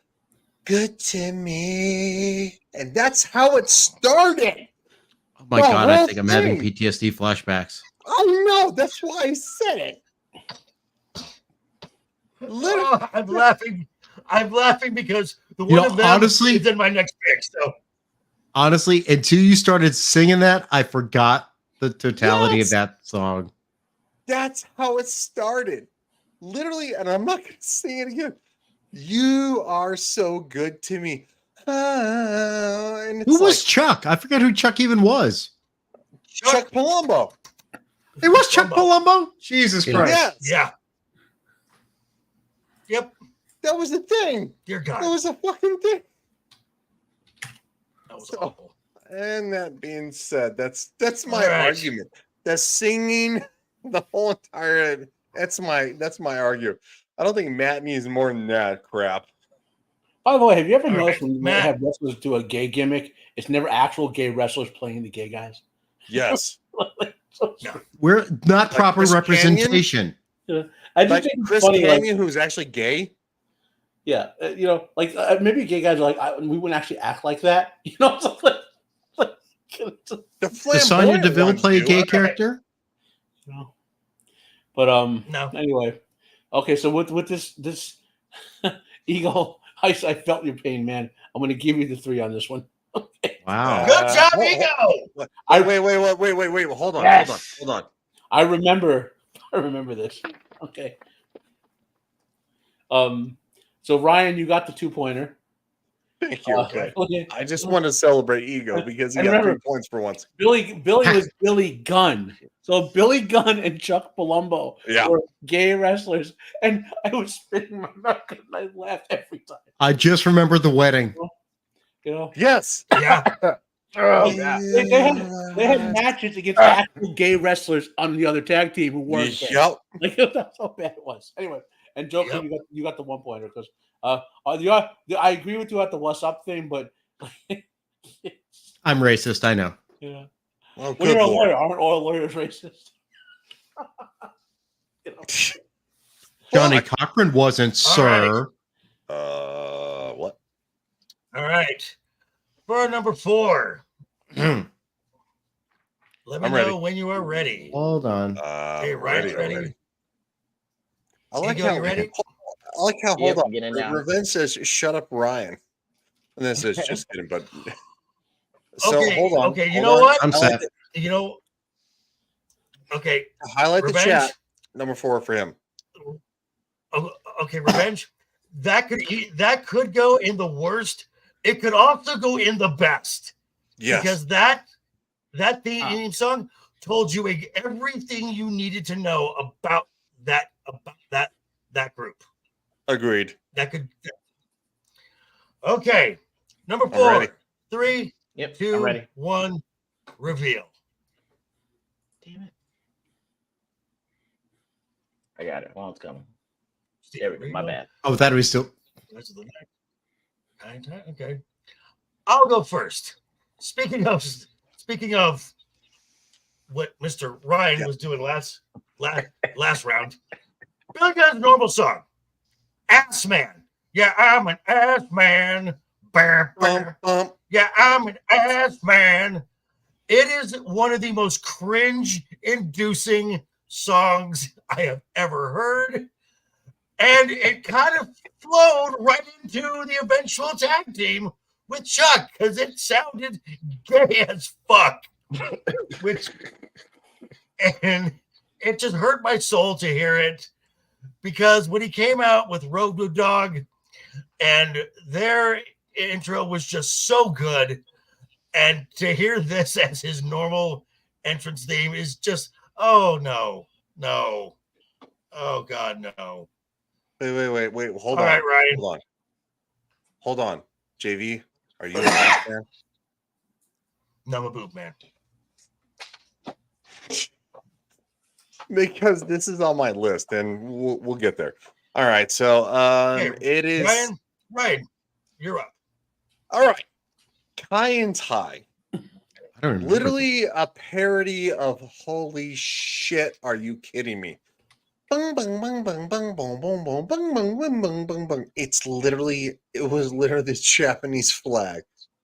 good to me. And that's how it started. Oh my God, I think I'm having thing. PTSD flashbacks. Oh no, that's why I said it. Oh, I'm laughing. I'm laughing because the You one know, of them honestly- is in my next pick. So Honestly, until you started singing that, I forgot the totality Yes. of that song. That's how it started. Literally, and I'm not going to sing it again. You are so good to me. And it's Who was like Chuck? I forget who Chuck even was. Chuck Palumbo. It was Chuck Palumbo? Jesus Christ. Yes. yeah. Yep. That was the thing. Dear God. That was a fucking thing. That was So- awful. And that being said, that's my All right. argument. The singing, the whole entire that's my argument. I don't think Matt needs more than that crap. By the way, have you ever All noticed right, when they Matt. have wrestlers do a gay gimmick, it's never actual gay wrestlers playing the gay guys? Yes. We're not Like proper Chris representation. I just Like think it's Chris funny, like, Canyon, who's actually gay. yeah, maybe gay guys are like, we wouldn't actually act like that, you know? Something like, The Does Sonya flamboyant Deville ones play a do. gay All right. character? no. But No. anyway, okay. So with this Eagle, I felt your pain, man. I'm going to give you the 3 on this one. Okay. Wow. Good job, hold- Ego. Wait. Hold on. Yes. Hold on. I remember this. Okay. So Ryan, you got the 2-pointer. Thank you. Okay. Okay. I just want to celebrate Ego because he And got remember- 3 points for once. Billy was Billy Gunn. So Billy Gunn and Chuck Palumbo Yeah. were gay wrestlers, and I was spinning my mouth and I laughed every time. I just remembered the wedding. You know, Yes. Yeah. Oh, yeah. they had matches against actual gay wrestlers on the other tag team who weren't gay. Yep. Like that's how bad it was. Anyway, and Joker, Yep. you got the 1-pointer because I agree with you at the what's up thing, but I'm racist. I know. yeah, Well, when you're good a Lord. lawyer, aren't all lawyers racist? You know? Johnny Cochran wasn't, sir. What? All right. For number 4. Hold Let me I'm know ready. when you are ready. on. Hey, Ryan's ready. I like Ego, how you ready? hold Yep, on. get in now. Revenge says shut up, Ryan. And then says just kidding, but so Okay, hold on. okay, you hold know on. what? I'm Highlight set. You know, okay, the- Highlight Revenge. the chat. Number 4 for him. Okay, Revenge. That could go in the worst. It could also go in the best. Yes. Because that theme song told you everything you needed to know about that group. Agreed. That could. Okay, number I'm ready. 4, 3, Yep, I'm 2, ready. 1, reveal. Damn it. I got it. Well, it's coming. There we go. My bad. Oh, that was still. Okay, I'll go first. Speaking of what Mr. Ryan was doing last round, Billy Gunn's normal song, "Ass Man." Yeah, I'm an ass man. Bah, bah. Yeah, I'm an ass man. It is one of the most cringe-inducing songs I have ever heard. And it kind of flowed right into the eventual tag team with Chuck because it sounded gay as fuck. And it just hurt my soul to hear it because when he came out with Road to Dog and their intro was just so good. And to hear this as his normal entrance theme is just, oh no. Oh God, no. Wait. Hold All on. right, Ryan. Hold on. JV, are you an ass man? No, I'm a boob man. Because this is on my list and we'll get there. All right. So it is Ryan, you're up. all right. Kai and Tai. I don't remember. Literally a parody of holy shit. Are you kidding me? Bung, bung, bung, bung, bung, bung, bung, bung, bung, bung, bung, bung, bung, bung. It was literally the Japanese flag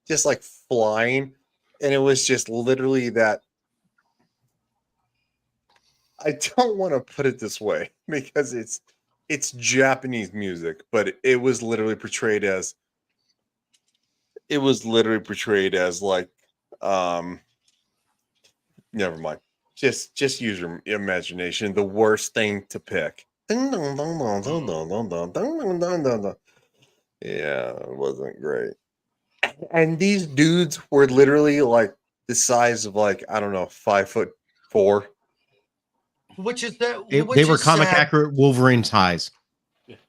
just like flying. And it was just literally that. I don't want to put it this way because it's Japanese music, but it was literally portrayed as like never mind. Just use your imagination. The worst thing to pick. Yeah, it wasn't great. And these dudes were literally like the size of like, I don't know, 5'4". Which is that? They were comic accurate Wolverine ties.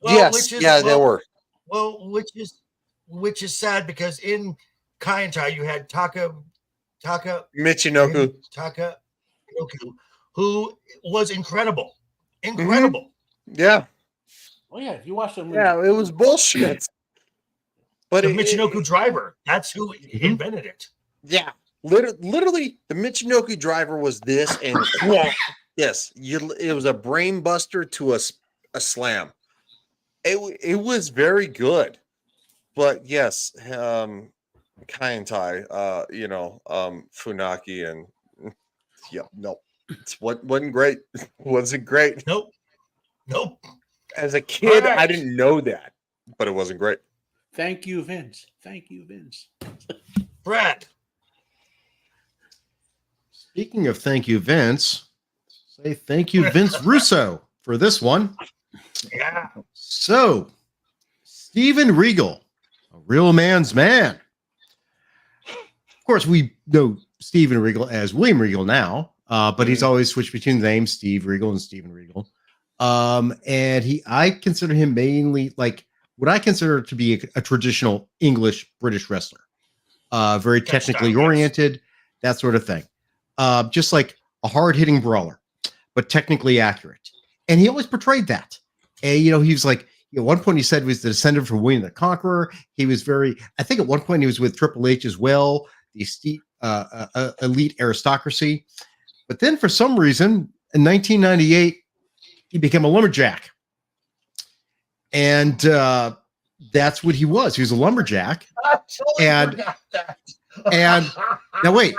Well, Yes, they were. Well, which is sad because in Kai and Tai you had Taka Michinoku, who was incredible. yeah, Oh yeah, if you watch them, it was bullshit. But The Michinoku driver, that's who invented it. Yeah, literally, the Michinoku driver was this, and yes, it was a brain buster to a slam. It was very good, but yes, Kai and Tai, Funaki and it wasn't great. Wasn't great. Nope. As a kid, All right. I didn't know that, but it wasn't great. Thank you, Vince. Brad, Speaking of thank you, Vince, say thank you, Vince Russo, for this one. Yeah. So, Steven Regal, a real man's man. Of course, we know Steven Regal as William Regal now, but he's always switched between the names Steve Regal and Steven Regal. And I consider him mainly like what I consider to be a traditional English British wrestler. Very technically oriented, that sort of thing. Just like a hard-hitting brawler, but technically accurate. And he always portrayed that. And, he was like, at one point he said he was the descendant from William the Conqueror. He was I think at one point he was with Triple H as well, the elite aristocracy. But then for some reason, in 1998, he became a lumberjack. And that's what he was. He was a lumberjack. I totally forgot that. And now wait,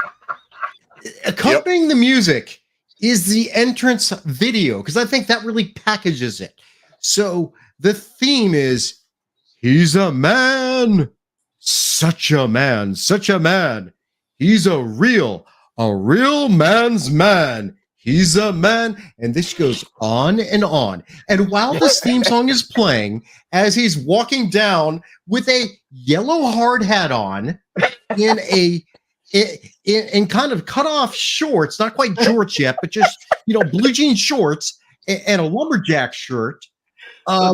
accompanying the music is the entrance video, because I think that really packages it. So the theme is, he's a man, such a man, such a man. He's a real man's man. He's a man. And this goes on and on. And while this theme song is playing, as he's walking down with a yellow hard hat on in kind of cut off shorts, not quite jorts yet, but just, blue jean shorts and a lumberjack shirt.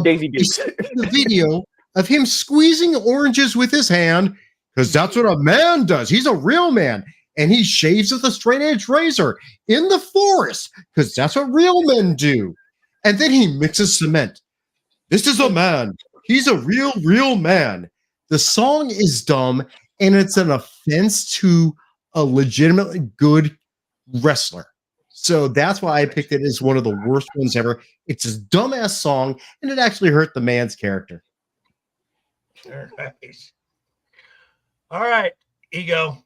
Daisy Dukes. The video of him squeezing oranges with his hand, because that's what a man does. He's a real man. And he shaves with a straight edge razor in the forest, because that's what real men do. And then he mixes cement. This is a man. He's a real man. The song is dumb, and it's an offense to a legitimately good wrestler. So that's why I picked it as one of the worst ones ever. It's a dumbass song, and it actually hurt the man's character. All right, Ego.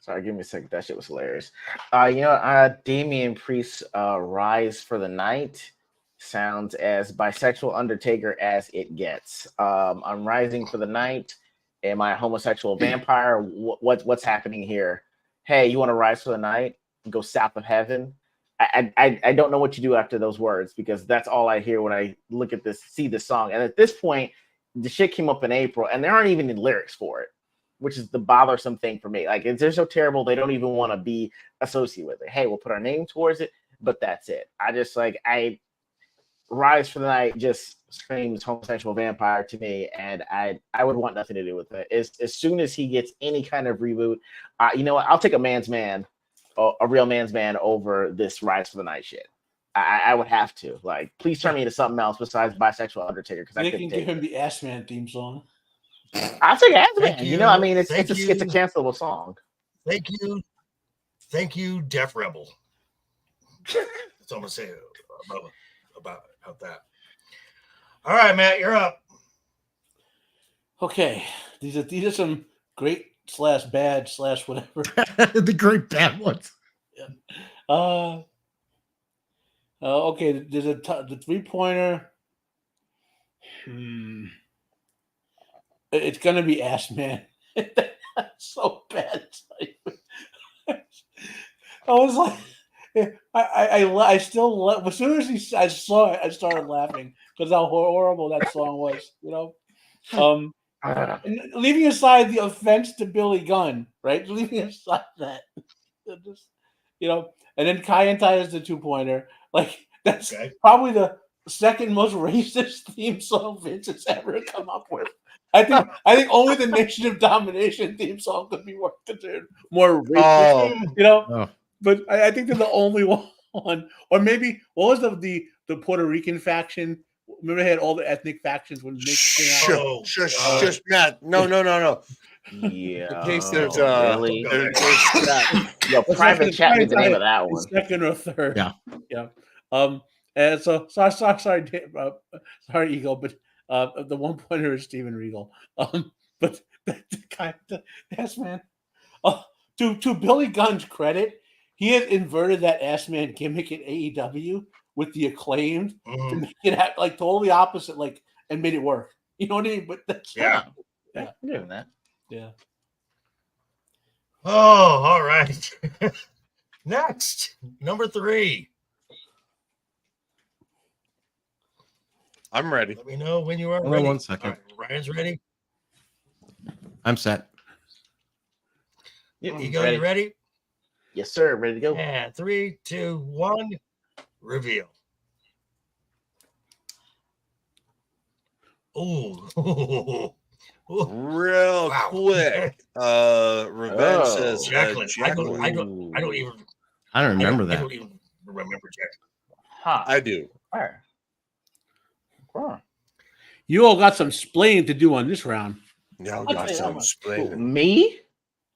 Sorry, give me a second. That shit was hilarious. Damian Priest's Rise for the Night sounds as bisexual Undertaker as it gets. I'm rising for the night. Am I a homosexual vampire? What's happening here? Hey, you want to rise for the night? Go south of heaven? I don't know what you do after those words, because that's all I hear when I look at this, see this song. And at this point, the shit came up in April, and there aren't even any lyrics for it, which is the bothersome thing for me. Like, they're so terrible, they don't even want to be associated with it. Hey, we'll put our name towards it, but that's it. Rise for the Night just screams homosexual vampire to me, and I would want nothing to do with it. As soon as he gets any kind of reboot, you know what? I'll take a real man's man over this Rise for the Night shit. I would have to. Like, please turn me into something else besides bisexual Undertaker, because I couldn't give him the Ass Man theme song. I'll take Ass Man. It's a cancelable song. Thank you, Def Rebel. That's all I'm gonna say about that. All right, Matt, you're up. Okay, these are some great / bad / whatever. The great bad ones. Yeah. Okay, there's the 3-pointer. It's gonna be Ass Man. So bad. I was like, I still as soon as I saw it, I started laughing because how horrible that song was. And leaving aside the offense to Billy Gunn, right? Leaving aside that, and then Kai and Tai is the 2-pointer. Like, that's probably the second most racist theme song Vince has ever come up with. I think only the Nation of Domination theme song could be more considered more racist. But I think they're the only one. Or maybe what was the Puerto Rican faction? Remember, they had all the ethnic factions when Nick came out. Shush, Matt. No. Yeah. In case there's really. Private Chat is the name of that one. Second or third. Yeah. And so sorry, Ego, but the 1-pointer is Steven Regal. But Ass Man. To Billy Gunn's credit, he has inverted that Ass Man gimmick in AEW with the Acclaimed to make it like totally opposite, like, and made it work. You know what I mean? But that's I'm doing that. Yeah. Oh, all right. Next, number 3. I'm ready. Let me know when you are Hold on ready. 1 second. All right, Ryan's ready. I'm set. Ego, you ready? Yes, sir. Ready to go. And 3, 2, 1, reveal. Ooh. Real Wow. quick. Revenge says Jacqueline. Jacqueline. I don't even I don't remember I that. don't even remember Jacqueline. Huh. I do. Where? You all got some splaining to do on this round. Now I'll got tell you how some much. explaining. Me?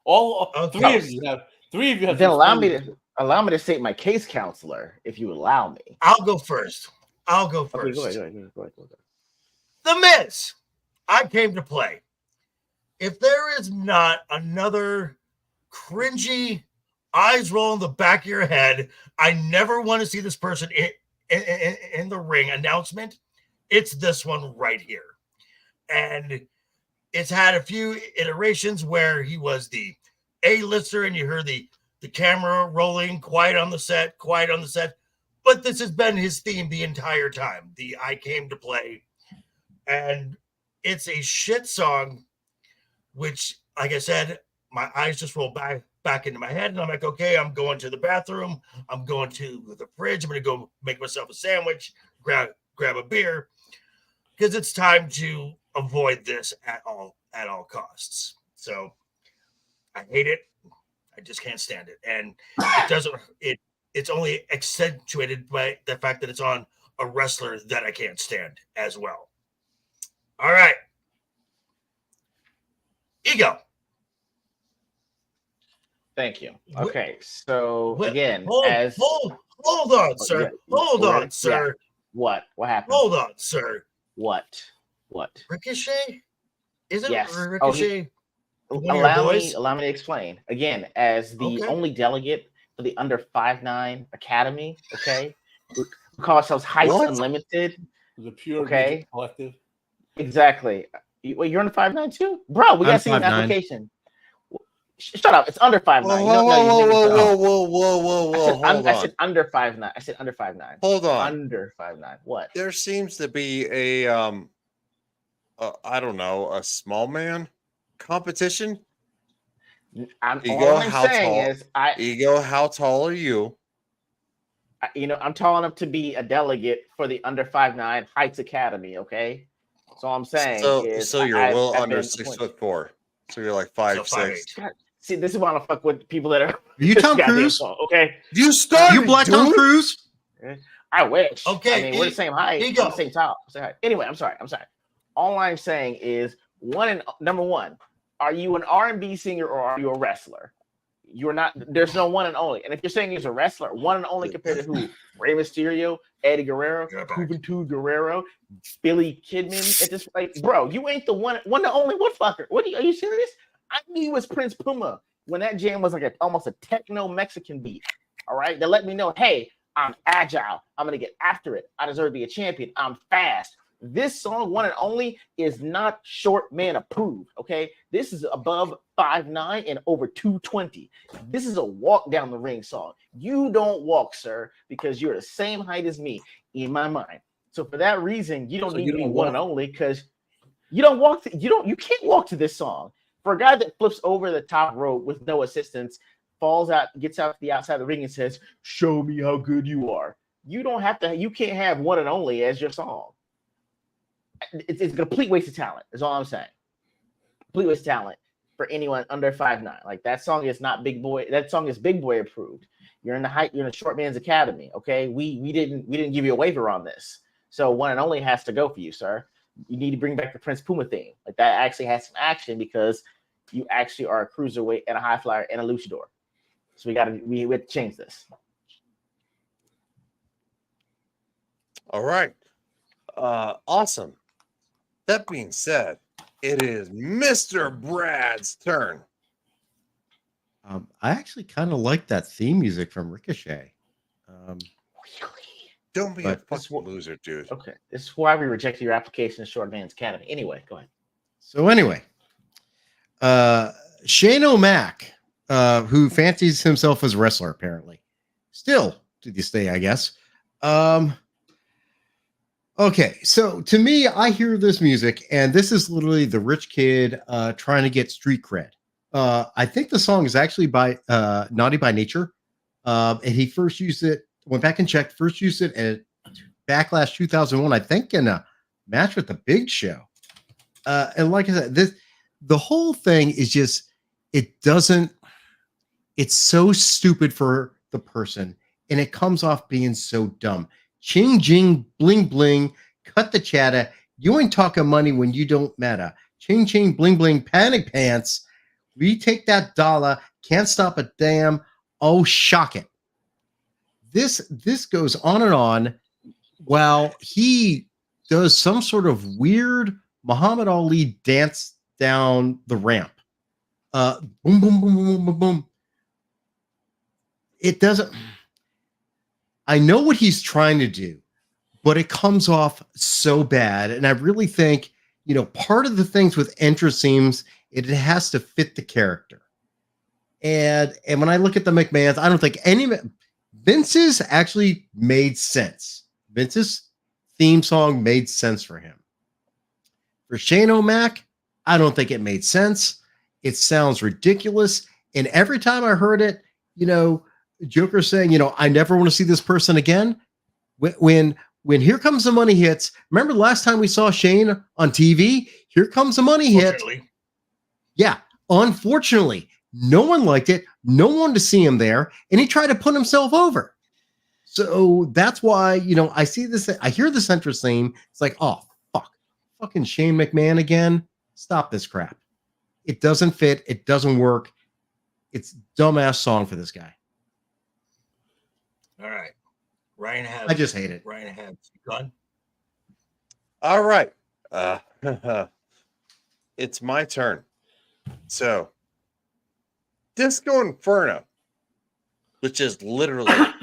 All Okay. 3 of you have. 3 of you have. Then some allow me splaining to allow me to state my case, counselor, if you allow me. I'll go first. Okay, go ahead. The Miz. I came to play. If there is not another cringy, eyes roll in the back of your head, I never want to see this person in the ring announcement, it's this one right here. And it's had a few iterations where he was the A-lister and you heard the camera rolling, quiet on the set. But this has been his theme the entire time. The I came to play. And it's a shit song, which, like I said, my eyes just roll back into my head. And I'm like, okay, I'm going to the bathroom. I'm going to the fridge. I'm going to go make myself a sandwich, grab a beer, because it's time to avoid this at all costs. So I hate it. I just can't stand it. And it's only accentuated by the fact that it's on a wrestler that I can't stand as well. All right. Ego. Thank you. Okay, so again, hold on, sir. Hold on, sir. Yeah. What happened? Hold on, sir. What? Ricochet? Is it Yes. Ricochet? Allow me to explain. Again, as the only delegate for the under 5'9" Academy, okay? We call ourselves Heights Unlimited. The pure collective. Exactly. Wait, you're under 5'9" too? Bro, we got to see an application. Shut up. It's under 5'9". Whoa. I said under 5'9". I said under 5'9". Hold on. Under 5'9". What? There seems to be a I don't know, a small man competition. Ego, how tall are you? I'm tall enough to be a delegate for the under 5'9" Heights Academy, okay? So all I'm saying so you're under 6'4". So you're like 5'6". See, this is why I don't fuck with people that are you Tom Cruise? Okay. You Black Tom Cruise? I wish. Okay. I mean, we're the same height. We're the same top. Anyway, I'm sorry. All I'm saying is number one, are you an R&B singer or are you a wrestler? You're not. There's no one and only. And if you're saying he's a wrestler, one and only compared to who? Rey Mysterio, Eddie Guerrero, Juventud Guerrero, Billy Kidman. It's just like, bro, you ain't the one and only. What fucker? Are you serious? I knew you was Prince Puma when that jam was like almost a techno Mexican beat. All right, they let me know, hey, I'm agile. I'm gonna get after it. I deserve to be a champion. I'm fast. This song, one and only, is not short man approved. Okay, this is above 5'9" and over 220. This is a walk down the ring song. You don't walk, sir, because you're the same height as me in my mind. So for that reason, you don't need to be one and only because you don't walk. You can't walk to this song. For a guy that flips over the top rope with no assistance, falls out, gets out to the outside of the ring and says, "Show me how good you are." You don't have to. You can't have one and only as your song. It's a complete waste of talent. Is all I'm saying. Complete waste of talent for anyone under 5'9". Like that song is not big boy. That song is big boy approved. You're in the height. You're in the short man's academy. Okay, we didn't give you a waiver on this. So one and only has to go for you, sir. You need to bring back the Prince Puma theme. Like that actually has some action because you actually are a cruiserweight and a high flyer and a luchador. So we have to change this. All right. Awesome. That being said, it is Mr. Brad's turn. I actually kind of like that theme music from Ricochet. Don't be a fucking loser, dude. Okay. This is why we rejected your application to Short Man's Academy. Anyway, go ahead. So anyway, Shane O'Mac who fancies himself as a wrestler, apparently. Still to this day, I guess. Okay, so to me, I hear this music, and this is literally the rich kid trying to get street cred. I think the song is actually by Naughty by Nature. And he first used it, went back and checked, first used it at Backlash 2001, I think, in a match with the Big Show. And like I said, the whole thing is just, it's so stupid for the person, and it comes off being so dumb. Ching jing, bling bling, cut the chatter. You ain't talking money when you don't matter. Ching ching, bling bling, panic pants. We take that dollar, can't stop a damn. Oh, shock it. This goes on and on while he does some sort of weird Muhammad Ali dance down the ramp. Boom, boom, boom, boom, boom, boom. It doesn't. I know what he's trying to do, but it comes off so bad. And I really think, part of the things with entrance themes, it has to fit the character. And when I look at the McMahons, I don't think Vince's actually made sense. Vince's theme song made sense for him. For Shane O'Mac, I don't think it made sense. It sounds ridiculous. And every time I heard it, Joker saying, I never want to see this person again. When Here Comes the Money hits, remember the last time we saw Shane on TV? Here Comes the Money hit. Yeah, unfortunately, no one liked it. No one wanted to see him there, and he tried to put himself over. So that's why, I see this. I hear the entrance theme. It's like, oh, fuck. Fucking Shane McMahon again. Stop this crap. It doesn't fit. It doesn't work. It's dumbass song for this guy. All right. Ryan has. I just hate it. Ryan has gone. All right. It's my turn. So, Disco Inferno, which is literally a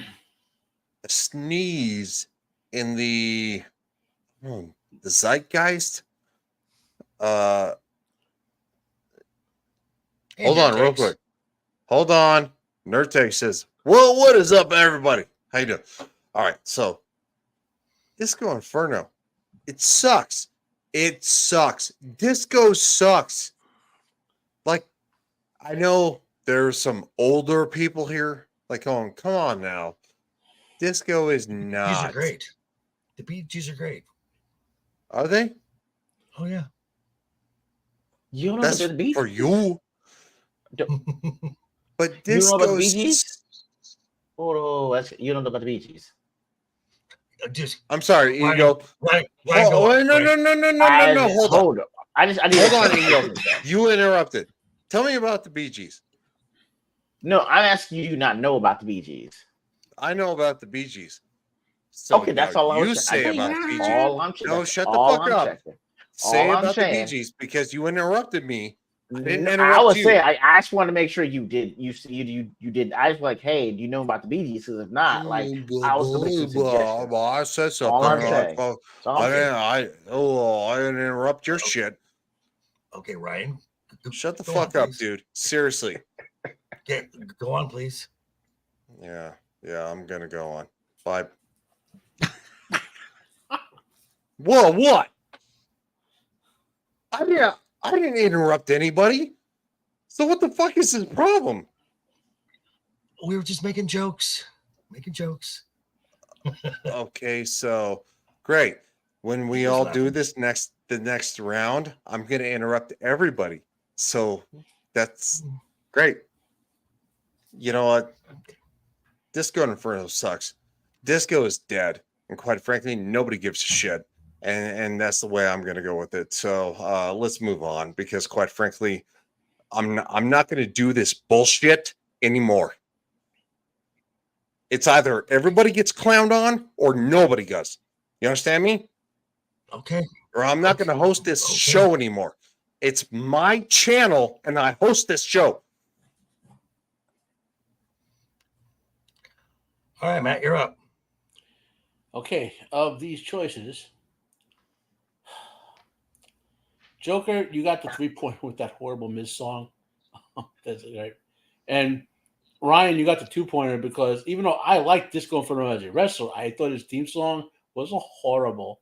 sneeze in the zeitgeist. Hold on, real quick. Hold on. Nerdtech says, "Well, what is up, everybody? How you doing?" All right, so Disco Inferno, it sucks. It sucks. Disco sucks. Like, I know there's some older people here, like, going, come on now. Disco is not. These are great. The Bee Gees are great. Are they? Oh yeah. You don't know That's the Bee Gees? for you. But You know about Disco the Bee is. Gees? Oh, you don't know about the Bee Gees. I'm sorry, Ego. Right. No. Hold on. I need Hold on, Ego. You interrupted. Tell me about the Bee Gees. No, I'm asking you not know about the Bee Gees. I know about the Bee Gees. So Okay, that's all I was you say saying. about the Bee Gees. All I'm checking. No, shut the All fuck I'm up. checking. Say All I'm about the Bee saying- Gees because you interrupted me. I didn't I interrupt was you. saying, I just want to make sure you did. You did. I was like, hey, do you know about the Bee Gees? Because if not, like, I was gonna make some suggestions. I said something. All I'm saying. I didn't interrupt your shit. Okay, Ryan. Shut the Go fuck on, up, please. dude. Seriously. Okay, go on, please. Yeah, I'm gonna go on. Bye. Whoa, what? I didn't interrupt anybody. So what the fuck is his problem? We were just making jokes. Okay, so great. When we all do this the next round, I'm gonna interrupt everybody. So that's great. You know what? Disco Inferno sucks. Disco is dead, and quite frankly, nobody gives a shit. And that's the way I'm gonna go with it. So let's move on because quite frankly, I'm not gonna do this bullshit anymore. It's either everybody gets clowned on or nobody does. You understand me? Okay. Or I'm not going to host this show anymore. It's my channel and I host this show. All right, Matt, you're up. Okay, of these choices, Joker, you got the 3 point with that horrible Miz song. That's right. And Ryan, you got the 2-pointer because even though I like Disco Inferno as a wrestler, I thought his theme song was horrible.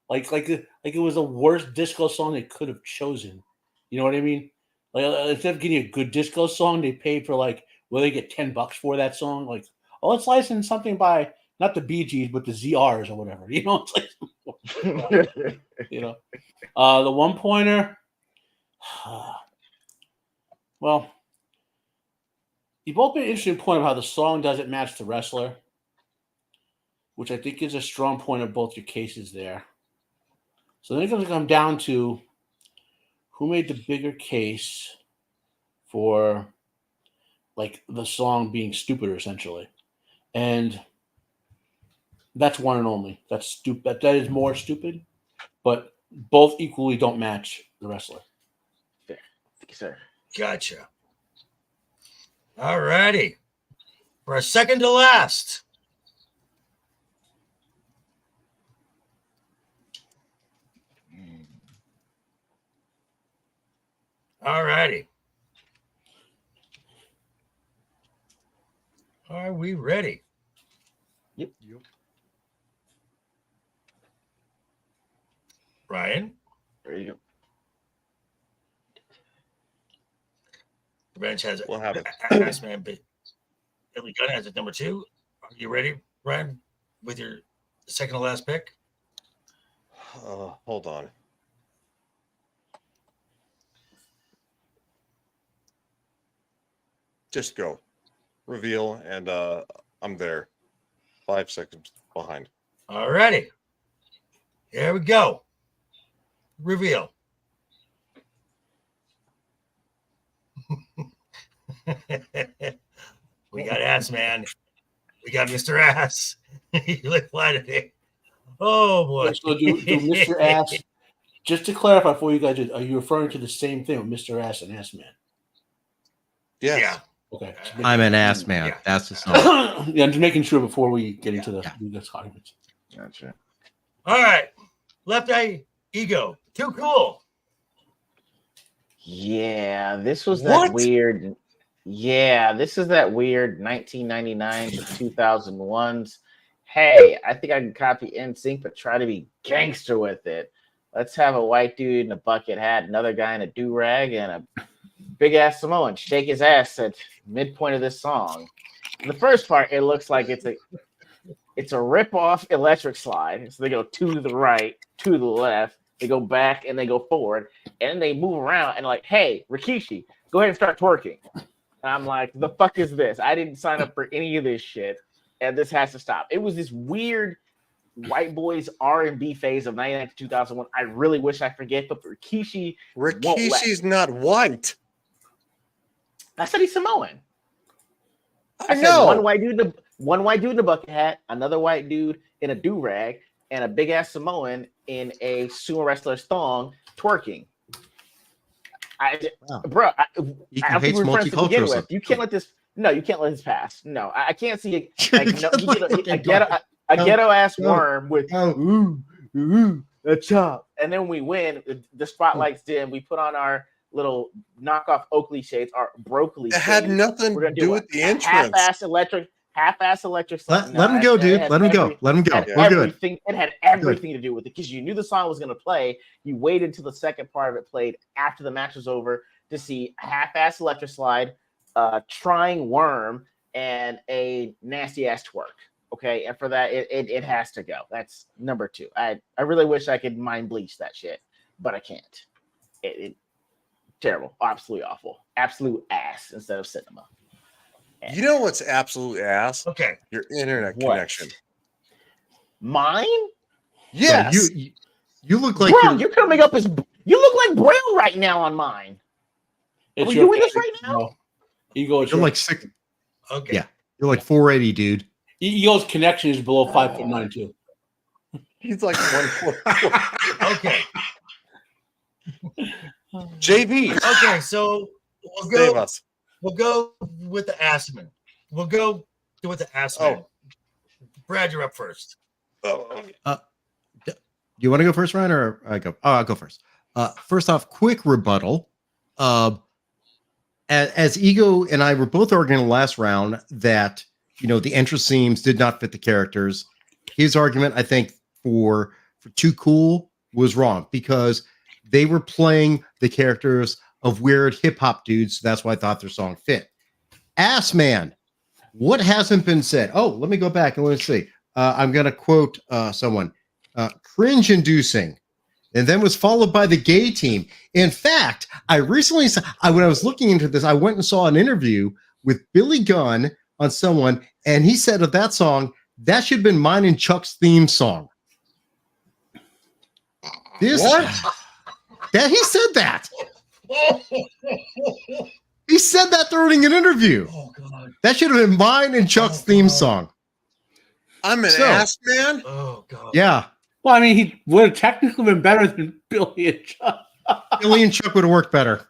Like it was the worst disco song they could have chosen. You know what I mean? Like instead of getting a good disco song, they paid for will they get $10 for that song? Like, oh, let's license something by not the Bee Gees but the ZRs or whatever. You know, it's like you know. The 1-pointer. Well, you both made an interesting point of how the song doesn't match the wrestler, which I think is a strong point of both your cases there. So then it's going to come down to who made the bigger case for the song being stupider, essentially. And that's one and only. That's stupid. That is more stupid, but both equally don't match the wrestler. Fair. Thank you, sir. Gotcha. All righty. For a second to last. All righty. Are we ready? Yep. Ryan? There you go. The bench has We'll have it. Ass Man, but Billy Gunn has it number 2. Are you ready, Ryan, with your second to last pick? Hold on. Just go. Reveal, and I'm there. 5 seconds behind. All righty. Here we go. Reveal. We got Ass Man. We got Mr. Ass. You look flat at it. Oh boy. So do Mr. Ass. Just to clarify for you guys, are you referring to the same thing with Mr. Ass and Ass Man? Yes. Yeah. Okay. I'm an ass man. Yeah. That's the song. Yeah, I'm just making sure before we get into the arguments. Gotcha. All right. Left Eye Ego. Too cool. Yeah, this was What? that weird. Yeah, this is that weird 1999 to 2001's. Hey, I think I can copy NSYNC, but try to be gangster with it. Let's have a white dude in a bucket hat, another guy in a do-rag, and a big ass Samoan shake his ass at midpoint of this song. The first part, it looks like it's a rip-off Electric Slide. So they go to the right, to the left, they go back, and they go forward, and they move around and like, hey, Rikishi, go ahead and start twerking. And I'm like, the fuck is this? I didn't sign up for any of this shit, and this has to stop. It was this weird white boys R&B phase of 99 to 2001. I really wish I forget, but Rikishi's not white. I said he's Samoan. I said know. one white dude in a bucket hat, another white dude in a do-rag, and a big ass Samoan in a sumo wrestler's thong twerking. Bro, I don't think we're friends to begin with. You can't let this. No, you can't let this pass. No, I can't see a ghetto ass worm with a chop, and then we win. The spotlight's dim. We put on our little knockoff Oakley shades, our broccoli. It had nothing to do with the entrance. Half-ass electric. Let him go, dude. Let him go. Let him go. We're good. It had everything to do with it because you knew the song was going to play. You waited until the second part of it played after the match was over to see half-ass electric slide, trying worm, and a nasty ass twerk. Okay, and for that, it has to go. That's number 2. I really wish I could mind bleach that shit, but I can't. It terrible, absolutely awful, absolute ass instead of cinema. And you know what's absolute ass? Okay, your internet connection. Mine? Yes. You look like you're coming up as you look like Braille right now on mine. Are we doing this right now? Ego, you're like 6. Okay. Yeah, you're like 480, dude. Ego's connection is below 5.9 too. He's like 1.4. Okay. JB. Okay, so we'll go. Save us. We'll go with the Assman. We'll go with the Assman. Oh. Brad, you're up first. Do you want to go first, Ryan, or I go? Oh, I'll go first. First off, quick rebuttal. as Ego and I were both arguing in the last round that, the entrance themes did not fit the characters. His argument, I think, for Too Cool was wrong because they were playing the characters of weird hip hop dudes. So that's why I thought their song fit. Ass Man, what hasn't been said? Oh, let me go back and let's see. I'm going to quote someone. Cringe inducing. And then was followed by the gay team. In fact, I recently, when I was looking into this, I went and saw an interview with Billy Gunn on someone, and he said of that song, that should have been mine and Chuck's theme song. What? That he said that. He said that during an interview. Oh God. That should have been mine and Chuck's theme song. I'm an ass man. Oh God. Yeah. Well, I mean, he would have technically been better than Billy and Chuck. Billy and Chuck would have worked better.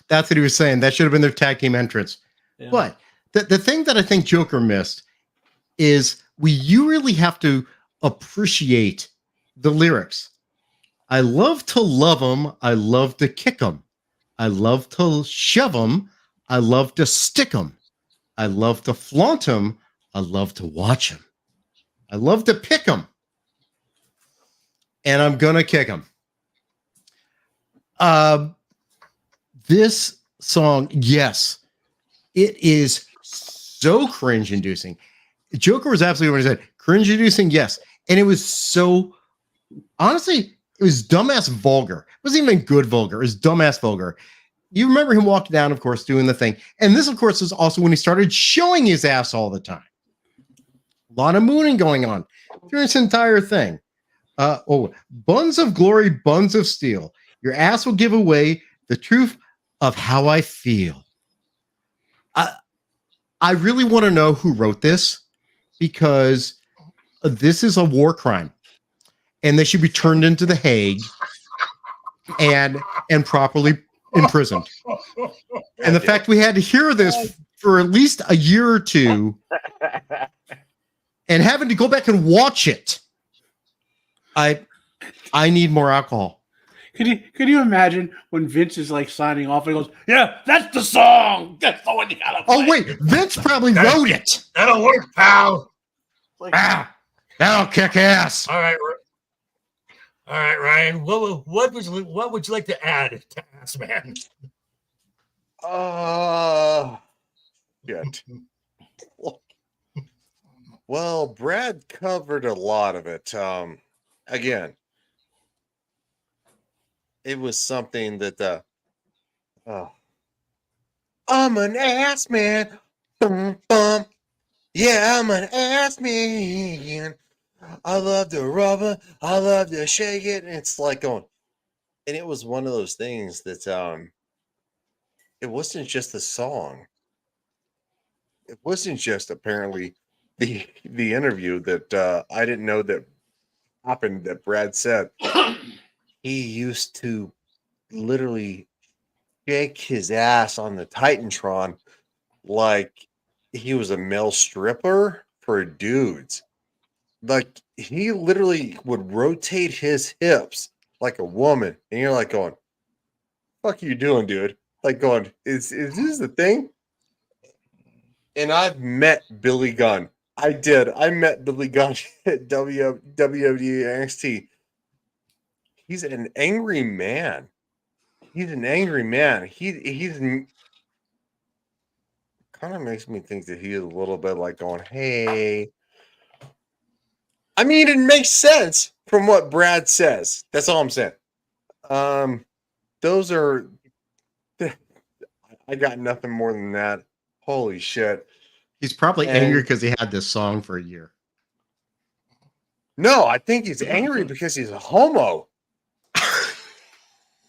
That's what he was saying. That should have been their tag team entrance. Yeah. But the thing that I think Joker missed is you really have to appreciate the lyrics. I love to love them. I love to kick them. I love to shove them. I love to stick them. I love to flaunt them. I love to watch them. I love to pick them. And I'm going to kick them. This song, yes, it is so cringe-inducing. Joker was absolutely what he said. Cringe-inducing, yes. And it was so, honestly, it was dumbass vulgar. It wasn't even good vulgar. It was dumbass vulgar. You remember him walking down, of course, doing the thing. And this, of course, is also when he started showing his ass all the time. A lot of mooning going on during this entire thing. Buns of glory, buns of steel. Your ass will give away the truth of how I feel. I really want to know who wrote this because this is a war crime and they should be turned into the Hague and properly imprisoned. And the fact we had to hear this for at least a year or two and having to go back and watch it. I need more alcohol. Could you imagine when Vince is like signing off and he goes, "Yeah, that's the song. That's the one you gotta play." Oh wait, Vince probably wrote it. That'll work, pal. That'll kick ass. All right, Ryan. What would you like to add to Ass Man? Good. Well, Brad covered a lot of it. Again, it was something that I'm an ass man. Bum, bum. Yeah, I'm an ass man. I love to rub it. I love to shake it. And it's like going, and it was one of those things that it wasn't just a song. It wasn't just apparently the interview that I didn't know that happened that Brad said. He used to literally shake his ass on the Titantron like he was a male stripper for dudes. Like he literally would rotate his hips like a woman, and you're like going, "Fuck are you doing, dude?" Like going, "Is this the thing?" And I've met Billy Gunn. I did. I met Billy Gunn at WWE NXT. He's an angry man. He's an angry man. He's kind of makes me think that he is a little bit like going, "Hey." I mean, it makes sense from what Brad says. That's all I'm saying. Those are. I got nothing more than that. Holy shit. He's probably angry because he had this song for a year. No, I think he's angry because he's a homo.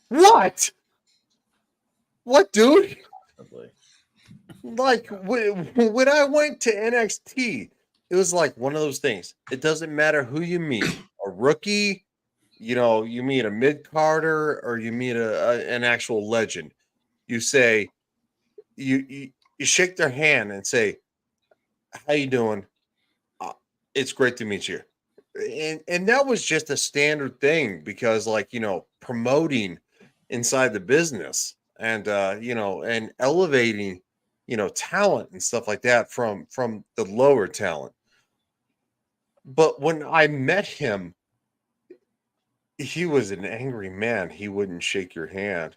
What? What, dude? Like, when I went to NXT, it was like one of those things. It doesn't matter who you meet. A rookie, you meet a mid-carder, or you meet an actual legend. You say, you shake their hand and say, "How you doing? It's great to meet you." And that was just a standard thing because, like, promoting inside the business. and and elevating, talent and stuff like that from the lower talent. But when I met him, he was an angry man. He wouldn't shake your hand.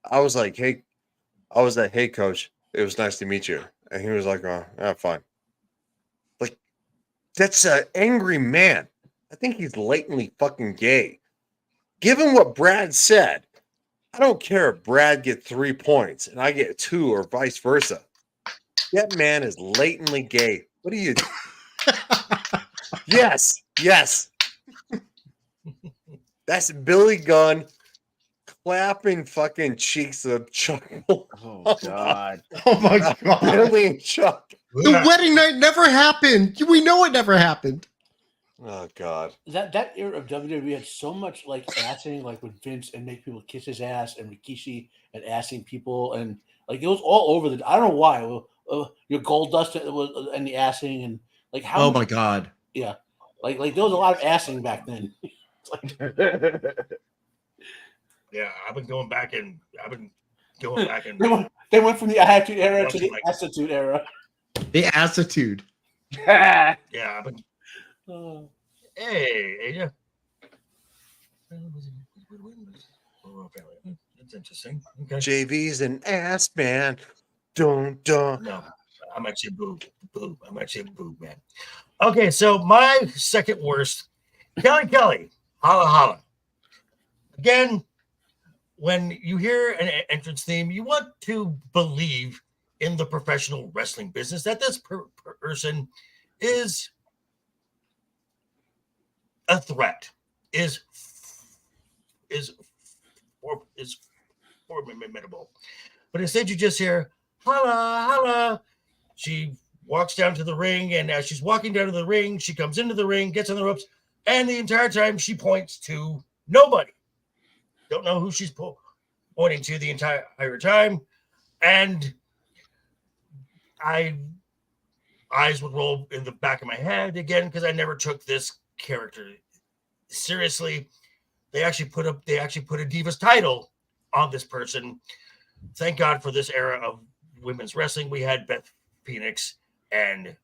I was like, hey, coach, it was nice to meet you. And he was like, oh, yeah, fine. Like, that's an angry man. I think he's latently fucking gay. Given what Brad said, I don't care if Brad get 3 points and I get 2 or vice versa. That man is latently gay. What do you? Yes. That's Billy Gunn clapping fucking cheeks of Chuck. Oh God! Oh my God! Billy and Chuck. The wedding night never happened. We know it never happened. Oh God! That era of WWE had so much like assing, like with Vince and make people kiss his ass, and Rikishi and assing people, and like it was all over the. I don't know why. Your Gold Dust was and the assing and like how. Oh my God! Yeah, like there was a lot of assing back then. Yeah, I've been going back and They went from the attitude era to the attitude era. The attitude. yeah, I've been. Oh. Hey, yeah. That's interesting. Okay. JV's an ass man. Don't. No, I'm actually a boob. I'm actually a boob man. Okay, so my second worst, Kelly, holla holla. Again, when you hear an entrance theme, you want to believe in the professional wrestling business that this person is a threat, is formidable. But instead, you just hear holla holla. She walks down to the ring, and as she's walking down to the ring, she comes into the ring, gets on the ropes, and the entire time she points to nobody. Don't know who she's pointing to the entire time. And eyes would roll in the back of my head again because I never took this character seriously. They actually put a Divas title on this person. Thank God for this era of women's wrestling. We had Beth Phoenix and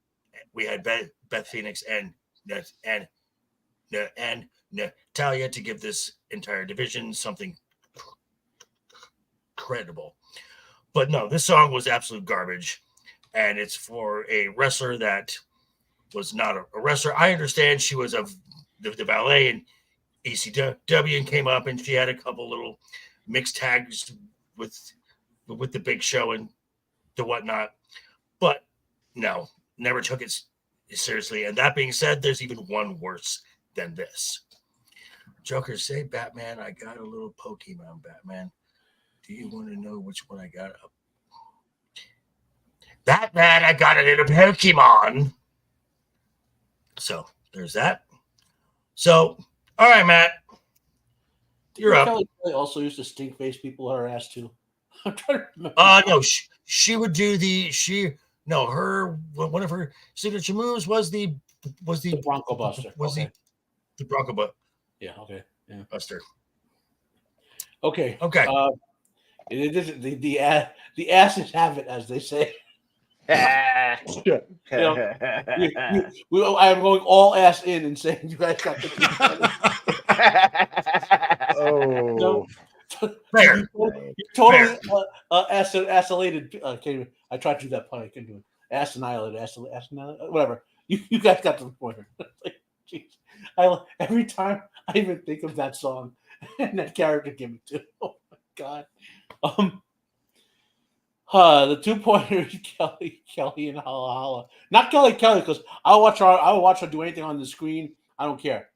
Natalia to give this entire division something credible. But no, this song was absolute garbage, and it's for a wrestler that was not a wrestler. I understand she was of the ballet and ECW and came up, and she had a couple little mixed tags with the Big Show and the whatnot. But no, never took it seriously. And that being said, there's even one worse than this. Joker, say Batman, I got a little Pokemon, Batman. Do you want to know which one I got? Batman, I got a little Pokemon. So there's that. So, all right, Matt. You're up. Kelly also used to stink face people her ass too. I'm trying to remember. No, she would do one of her signature moves was the Bronco Buster. The Bronco Buster. Yeah. Okay. Yeah. Buster. Okay. Okay. It is the asses have it, as they say. I'm going all ass in and saying you guys got the. Oh. Fair. You're totally ass-elated. I tried to do that pun. I couldn't do it. Ass-annihilated. Whatever. You guys got to the point. Like, geez. Every time I even think of that song and that character gimmick too. Oh my God. The 2-pointers, Kelly and Holla Holla. Not Kelly, because I'll watch her do anything on the screen. I don't care.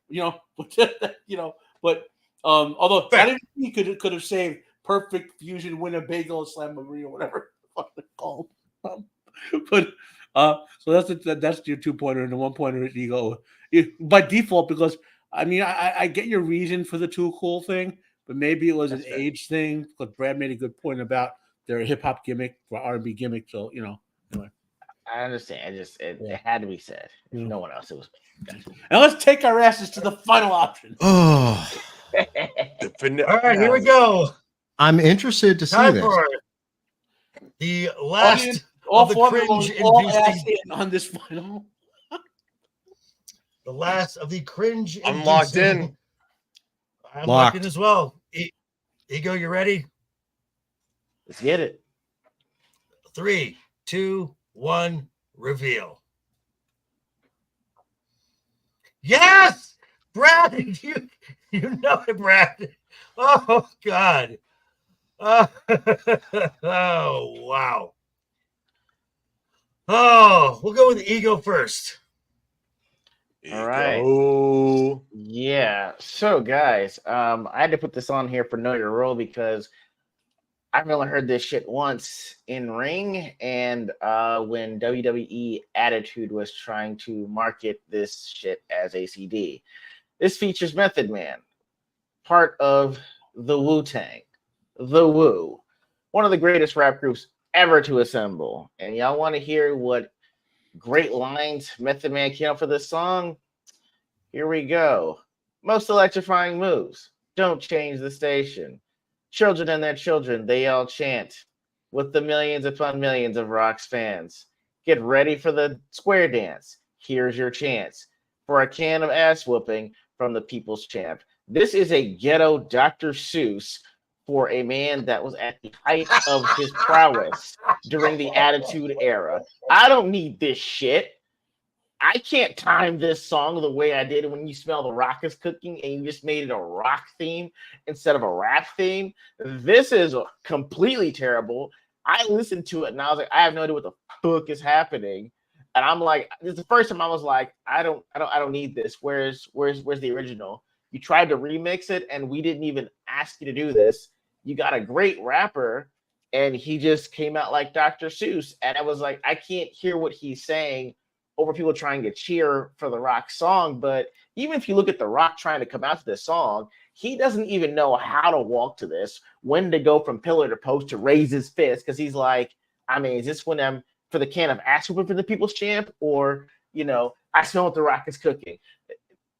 But although I didn't think he could have saved Perfect Fusion Winnebago Slamboree or whatever the fuck they're called. So that's your 2-pointer, and the 1-pointer is Ego by default, because I mean I get your reason for the Too Cool thing, but maybe it was an age thing, because Brad made a good point about their hip hop gimmick for R&B gimmick. So anyway. I understand. It had to be said. If no one else, it was me. And let's take our asses to the final option. Oh. All right, here we go. I'm interested to see Time this. for the last all of the four of them cringe all ass inducing. in on this final. The last of the cringe. I'm locked in. inducing- I'm locked in Locked. as well. Ego, you ready? Let's get it. 3, 2, 1, reveal. Yes, Brad, you know it, Brad. Oh God. Oh, oh wow. Oh, we'll go with Ego first. All right. Ego. Yeah. So guys, I had to put this on here for Know Your Role because I've only heard this shit once in ring, and when WWE Attitude was trying to market this shit as a CD. This features Method Man, part of the Wu-Tang, the Wu, one of the greatest rap groups ever to assemble. And y'all want to hear what great lines Method Man came up for this song? Here we go. Most electrifying moves. Don't change the station. Children and their children, they all chant with the millions upon millions of Rock's fans. Get ready for the square dance. Here's your chance for a can of ass whooping from the people's champ. This is a ghetto Dr. Seuss for a man that was at the height of his prowess during the Attitude Era. I don't need this shit. I can't time this song the way I did when you smell the rock is cooking and you just made it a rock theme instead of a rap theme. This is completely terrible. I listened to it and I was like, I have no idea what the fuck is happening. And I'm like, this is the first time I was like, I don't need this. Where's the original? You tried to remix it and we didn't even ask you to do this. You got a great rapper and he just came out like Dr. Seuss. And I was like, I can't hear what he's saying over people trying to cheer for the Rock song. But even if you look at the Rock trying to come out to this song, he doesn't even know how to walk to this, when to go from pillar to post to raise his fist. Because he's like, I mean, is this when I'm for the can of ass whooping for the people's champ? Or, you know, I smell what the Rock is cooking.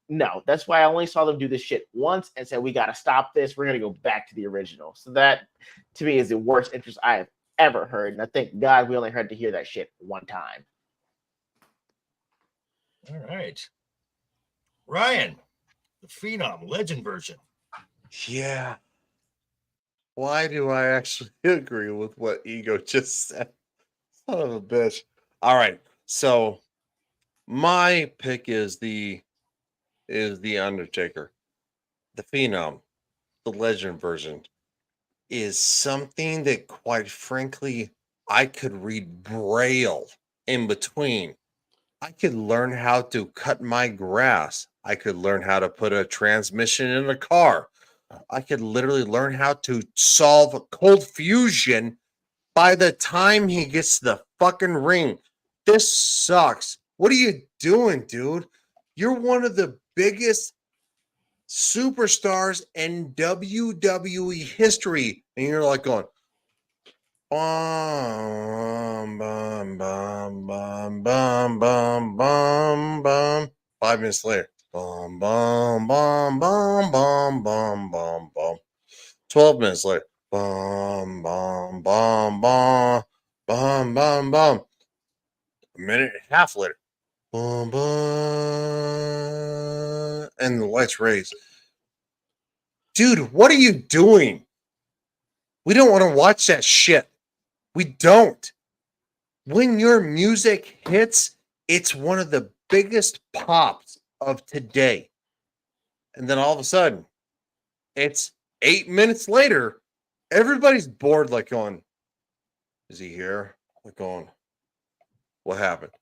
No, that's why I only saw them do this shit once and said, we got to stop this. We're going to go back to the original. So that, to me, is the worst interest I have ever heard. And I thank God we only heard to hear that shit one time. All right. Ryan, the Phenom Legend version. Yeah. Why do I actually agree with what Ego just said? Son of a bitch. All right. So my pick is the Undertaker. The Phenom, the Legend version, is something that, quite frankly, I could read Braille in between. I could learn how to cut my grass. I could learn how to put a transmission in a car. I could literally learn how to solve cold fusion by the time he gets to the fucking ring. This sucks. What are you doing, dude? You're one of the biggest superstars in WWE history. And you're like going, bum, bum, bum, bum, bum, bum, bum, bum. 5 minutes later, bum, bum, bum, bum, bum, bum, bum, bum. 12 minutes later, bum, bum, bum, bum, bum, bum, bum. A minute and a half later, bum, bum, and the lights raise. Dude, what are you doing? We don't want to watch that shit. We don't. When your music hits, it's one of the biggest pops of today. And then all of a sudden, it's 8 minutes later, everybody's bored, like going, is he here? Like going, what happened?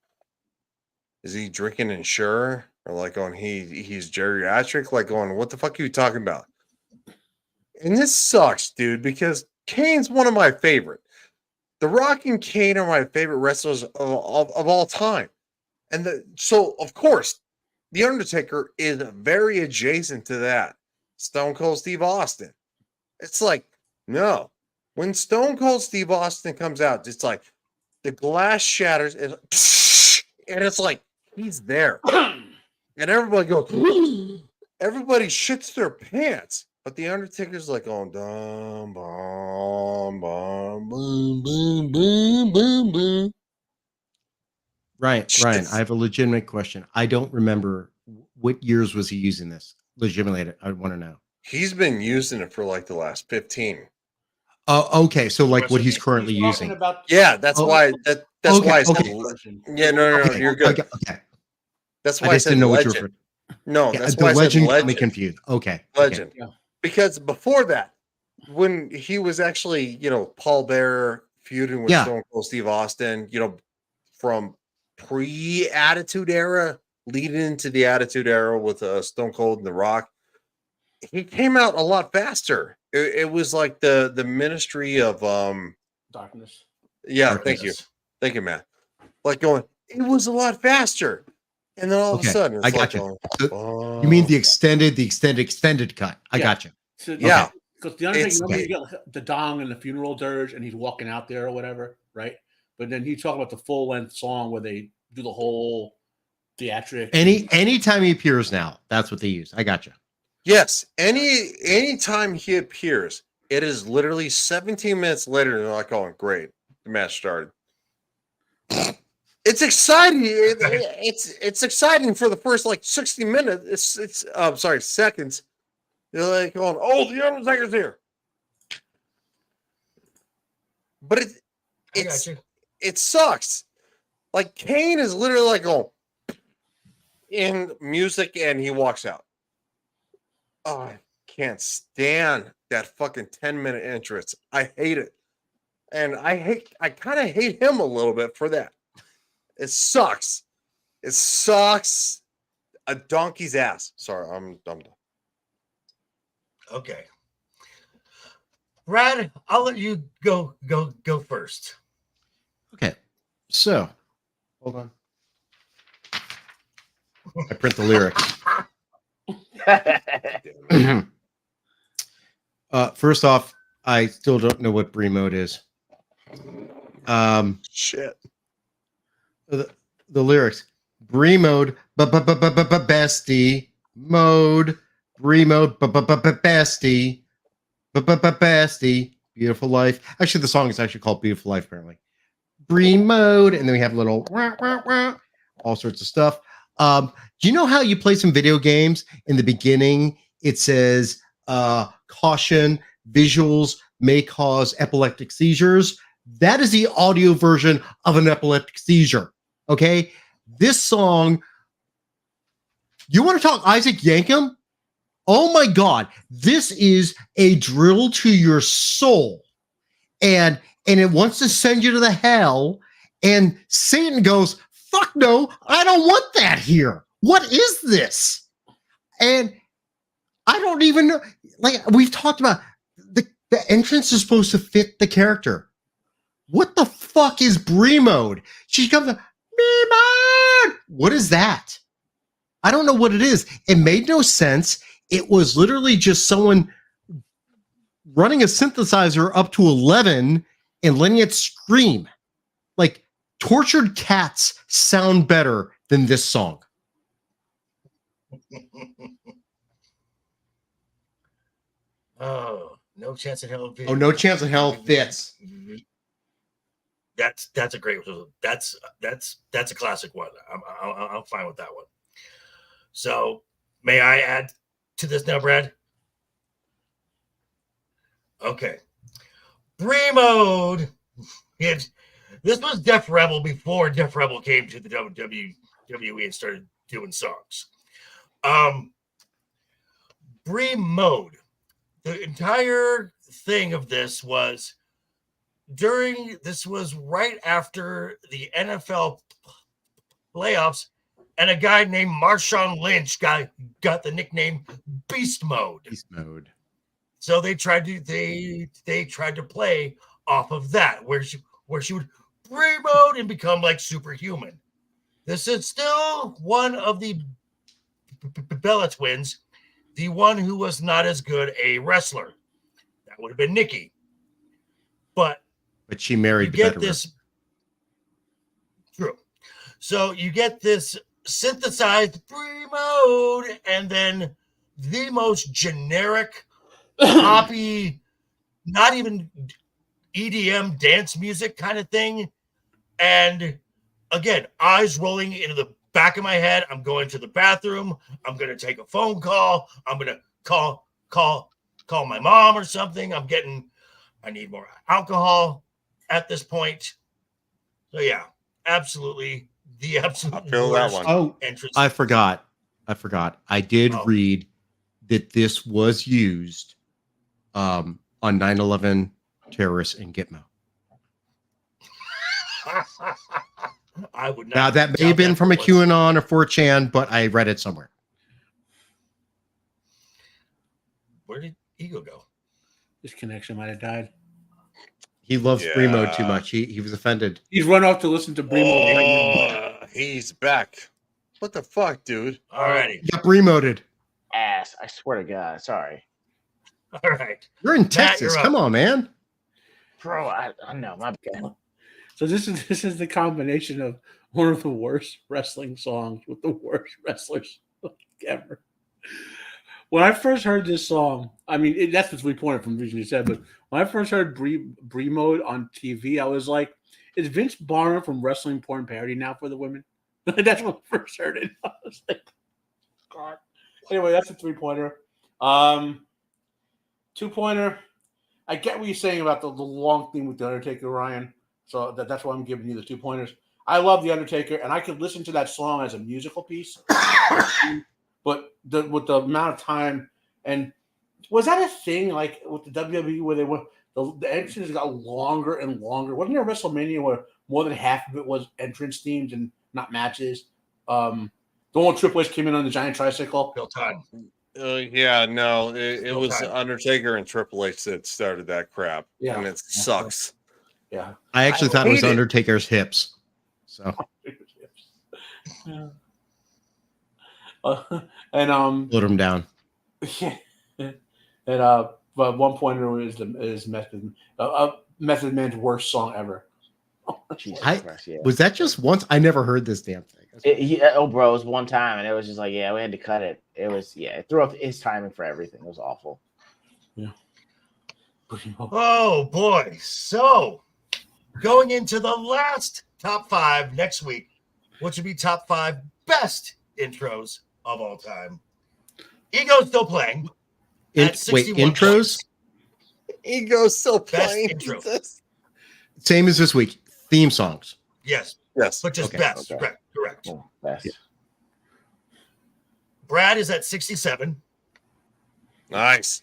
Is he drinking Ensure? Or like going, he's geriatric? Like going, what the fuck are you talking about? And this sucks, dude, because Kane's one of my favorite. The Rock and Kane are my favorite wrestlers of all time. And so, of course, The Undertaker is very adjacent to that. Stone Cold Steve Austin. It's like, no. When Stone Cold Steve Austin comes out, it's like the glass shatters and it's like he's there. And everybody goes, everybody shits their pants. But the Undertaker's like going dum bum bum boom boom boom boom boom. Ryan, I have a legitimate question. I don't remember what years was he using this. Legitimately, I want to know. He's been using it for like the last 15. Oh, okay. So like what he's currently using. Yeah, that's why that's okay, why I said okay. Yeah, no, Okay, you're good. Okay. That's why I just said didn't know legend. what you were. No, Yeah, that's the why legend I said got me legend. confused. Okay. Legend. Yeah. Because before that, when he was actually, Paul Bearer feuding with Stone Cold Steve Austin, from pre-Attitude Era leading into the Attitude Era with Stone Cold and The Rock, he came out a lot faster. It was like the ministry of darkness. Yeah, Darkness. thank you, Matt. Like going, it was a lot faster, and then all of a sudden, it's I got like you. going, You mean the extended cut? I got you. So, yeah, because the Undertaker, remember you got the dong and the funeral dirge, and he's walking out there or whatever, right? But then he talked about the full length song where they do the whole theatric. Anytime he appears now, that's what they use. I got you. Yes, anytime he appears, it is literally 17 minutes later, and they're like, "Oh, great, the match started." It's exciting. It's exciting for the first like 60 minutes. Seconds. You're like going, "Oh, the Undertaker's here," but it sucks. Like Kane is literally like going in music, and he walks out. Oh, I can't stand that fucking 10-minute entrance. I hate it. And I kind of hate him a little bit for that. It sucks. It sucks a donkey's ass. Sorry, I'm done. Okay. Brad, I'll let you go first. Okay. So, hold on. I print the lyrics. First off, I still don't know what Brie mode is. Shit. The lyrics. Brie mode, bestie mode. Brie mode, bestie, bestie. Beautiful life. Actually, the song is actually called Beautiful Life. Apparently, Brie mode, and then we have a little all sorts of stuff. Do you know how you play some video games? In the beginning, it says caution, visuals may cause epileptic seizures. That is the audio version of an epileptic seizure. Okay. This song, you want to talk Isaac Yankem? Oh my God. This is a drill to your soul. And it wants to send you to the hell. And Satan goes, fuck no, I don't want that here. What is this? And I don't even know. Like we've talked about, the entrance is supposed to fit the character. What the fuck is Brie mode? She comes up, Brie mode. What is that? I don't know what it is. It made no sense. It was literally just someone running a synthesizer up to 11 and letting it scream. Like tortured cats sound better than this song. Oh, No Chance in Hell. Oh, No Chance in Hell fits. That's a great one. That's a classic one. I'm fine with that one. So, may I add to this now, Brad? Okay. Brie mode. This was Def Rebel before Def Rebel came to the WWE and started doing songs. Brie mode. The entire thing of this was right after the NFL playoffs, and a guy named Marshawn Lynch got the nickname Beast Mode. Beast Mode. So they tried to play off of that, where she would Brie mode and become like superhuman. This is still one of the Bella twins, the one who was not as good a wrestler. That would have been Nikki. But she married the better this. True. So you get this synthesized Brie mode, and then the most generic poppy, not even EDM dance music kind of thing. And again, eyes rolling into the back of my head. I'm going to the bathroom. I'm going to take a phone call. I'm going to call my mom or something. I need more alcohol at this point. So yeah, absolutely. The absolute I feel that one. Oh, entrance. I forgot. I did read that this was used on 9/11 terrorists in Gitmo. I would not. Now that may have been from a QAnon or 4chan, but I read it somewhere. Where did Ego go? His connection might have died. He loves Bremo too much. He was offended. He's run off to listen to Bremo right now. He's back. What the fuck, dude? Alrighty. He got Bremoted. Ass. I swear to God. Sorry. All right. You're in Matt, Texas. you're up. Come on, man. Bro, I know. My bad. So this is the combination of one of the worst wrestling songs with the worst wrestlers ever. When I first heard this song, I mean, that's what we pointed from what you said, but when I first heard Bree Mode on TV, I was like, is Vince Barner from Wrestling Porn Parody now for the women? That's when I first heard it. I was like, God. Anyway, that's a 3-pointer. 2-pointer. I get what you're saying about the long thing with The Undertaker, Ryan. So that's why I'm giving you the 2 pointers. I love The Undertaker, and I could listen to that song as a musical piece. But with the amount of time, and was that a thing like with the WWE where they were the entrances got longer and longer? Wasn't there a WrestleMania where more than half of it was entrance themes and not matches? The one where Triple H came in on the giant tricycle. Bill Todd. Yeah, no, it was Undertaker and Triple H that started that crap. Yeah. And it sucks. Yeah. I actually thought it was hate it. Undertaker's hips. So Yeah. And put him down. yeah. And but 1-pointer is Method Man's worst song ever. Jesus I- Christ, yeah. Was that just once? I never heard this damn thing. Bro, it was one time, and it was just like, yeah, we had to cut it. It was, it threw up his timing for everything. It was awful. Yeah. Oh boy. So going into the last top 5 next week, which would be top 5 best intros of all time. Ego's still playing. Wait, 61 intros? points. Ego's still Best playing. intro. Same as this week. Theme songs. Yes. Yes. But just Okay. best. Okay. Correct. Oh, best. Brad is at 67. Nice.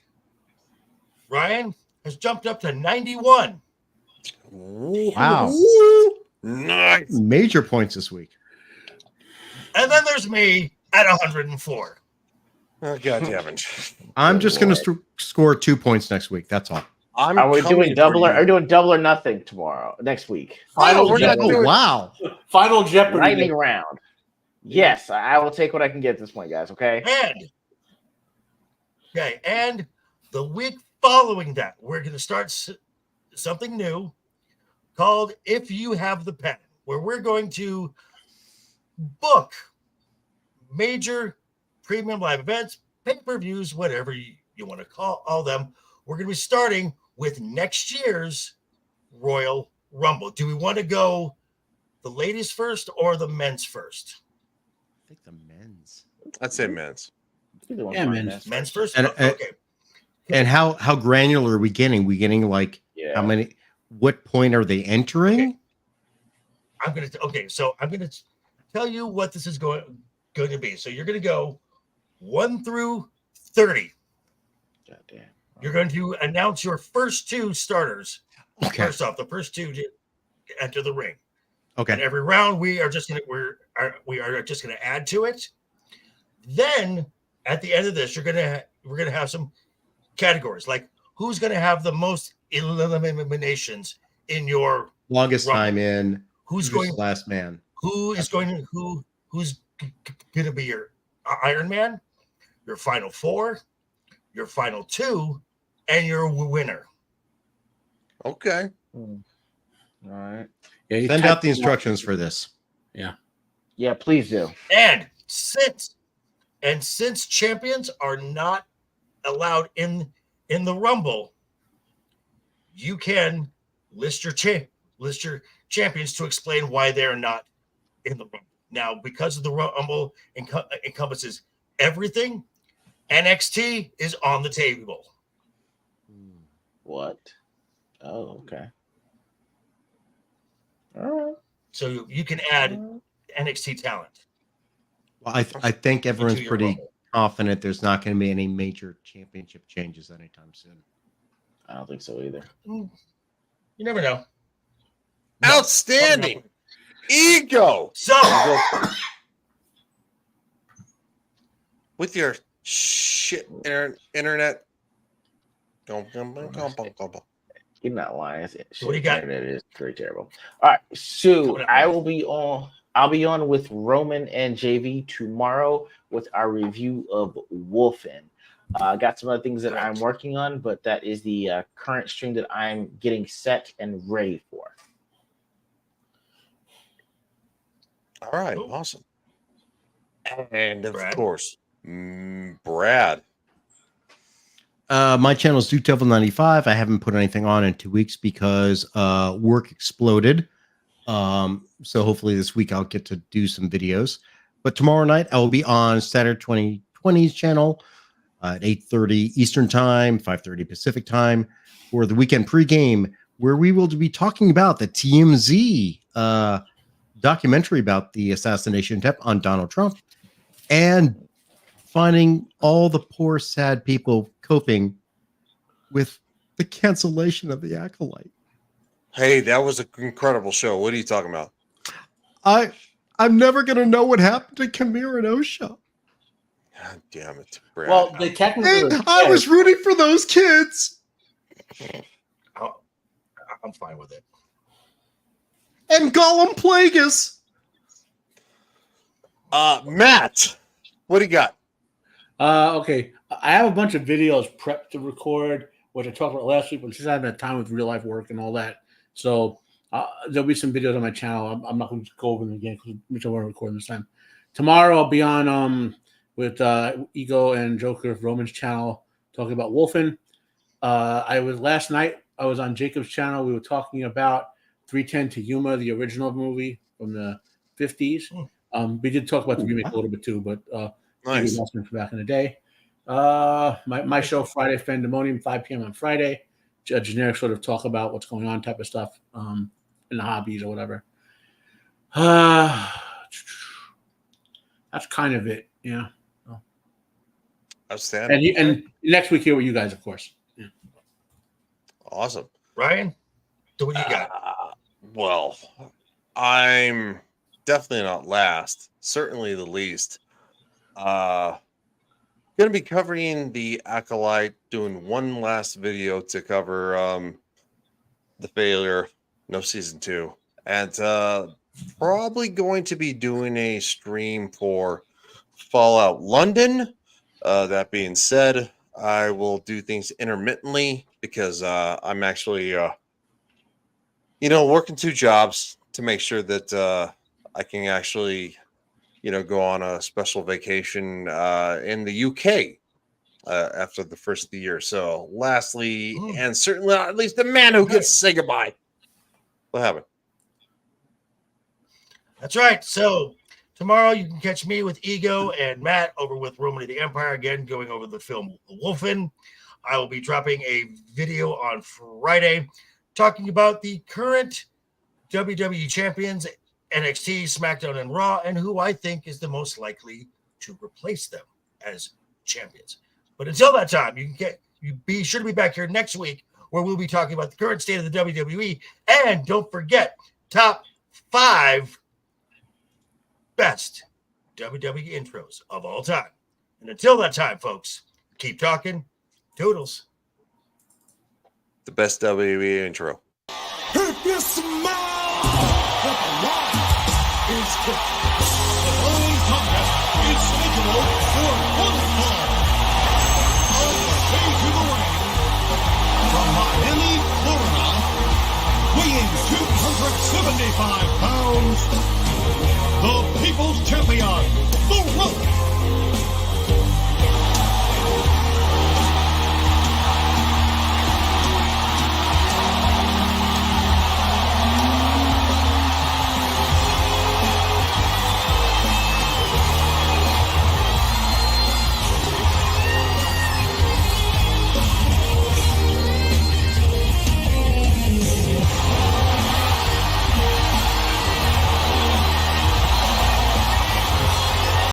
Ryan has jumped up to 91. Wow. Nice. Major points this week. And then there's me at 104. Oh, God damn it. I'm just going to score 2 points next week. That's all. Are we doing double or doing double or nothing tomorrow? Next week. No, we're not Oh, wow. Final Jeopardy. Lightning round. Yes, I will take what I can get at this point, guys. Okay. And the week following that, we're going to start something new called If You Have the Pen, where we're going to book major premium live events, pay-per-views, whatever you want to call all them. We're going to be starting with next year's Royal Rumble. Do we want to go the ladies first or the men's first? I think the men's. I'd say men's. Yeah, Men's first? And, Okay. And how granular are we getting? We getting like how many? What point are they entering? Okay. So I'm gonna tell you what this is going to be. So you're gonna go 1 through 30. Goddamn. You're going to announce your first 2 starters. Okay. First off, the first 2 to enter the ring. Okay. And every round we are just gonna add to it. Then at the end of this, we're gonna have some categories like who's gonna have the most eliminations in your Longest Rumble. time in. Who's going last man? who's going to be your Iron Man, your final 4, your final 2, and your winner. Okay. All right. Yeah, Send out the instructions for this. Yeah, please do. And since champions are not allowed in in the Rumble, you can list your champions to explain why they're not in the Rumble. Now, because of the Rumble encompasses everything, NXT is on the table. What? Oh, okay. All right. So you can add NXT talent. Well, I think everyone's pretty confident there's not going to be any major championship changes anytime soon. I don't think so either. You never know. Outstanding. Ego. So, with your shit internet. You're not lying. What do you got? Internet is very terrible. All right, so I'll be on with Roman and JV tomorrow with our review of Wolfen. I got some other things that I'm working on, but that is the current stream that I'm getting set and ready for. All right, awesome. And of course, Brad. My channel is Duke Devil 95. I haven't put anything on in 2 weeks because work exploded. So hopefully this week I'll get to do some videos. But tomorrow night I will be on Saturday 2020's channel at 8:30 Eastern Time, 5:30 Pacific Time for the weekend pregame, where we will be talking about the TMZ documentary about the assassination attempt on Donald Trump and finding all the poor, sad people coping with the cancellation of the Acolyte. Hey, that was an incredible show. What are you talking about? I'm never going to know what happened to Kamir and Osha. God damn it, Brad. Well, they technically. And I was rooting for those kids. I'm fine with it. And Gollum Plagueis. Matt, what do you got? Okay. I have a bunch of videos prepped to record, which I talked about last week, but since I haven't had time with real life work and all that. So there'll be some videos on my channel. I'm not going to go over them again because I want to record this time. Tomorrow I'll be on with Ego and Joker of Roman's channel talking about Wolfen. Last night I was on Jacob's channel. We were talking about 310 to Yuma, the original movie from the 50s. We did talk about the remake a little bit too, but Nice. from back in the day. My show Friday Fandemonium, 5 p.m. on Friday. A generic sort of talk about what's going on type of stuff in the hobbies or whatever. That's kind of it. Yeah. Outstanding. And next week here with you guys, of course. Yeah. Awesome. Ryan, so what do you got? Well, I'm definitely not last. Certainly the least. Going to be covering the Acolyte, doing one last video to cover the failure, no season 2, and probably going to be doing a stream for Fallout London. That being said, I will do things intermittently because I'm actually, working 2 jobs to make sure that I can actually, go on a special vacation in the UK after the first of the year. So lastly, and certainly not at least the man who gets to say goodbye. What happened? That's right. So tomorrow you can catch me with Ego and Matt over with Roman of the Empire again, going over the film Wolfen. I will be dropping a video on Friday talking about the current WWE champions, NXT, SmackDown, and Raw, and who I think is the most likely to replace them as champions. But until that time, you be sure to be back here next week where we'll be talking about the current state of the WWE. And don't forget, top 5 best WWE intros of all time. And until that time, folks, keep talking. Toodles. The best WWE intro. If you smile, the blood is cooked. The following contest is scheduled for one fall. On the way to the ring, from Miami, Florida, weighing 275 pounds, the People's Champion, The Rock.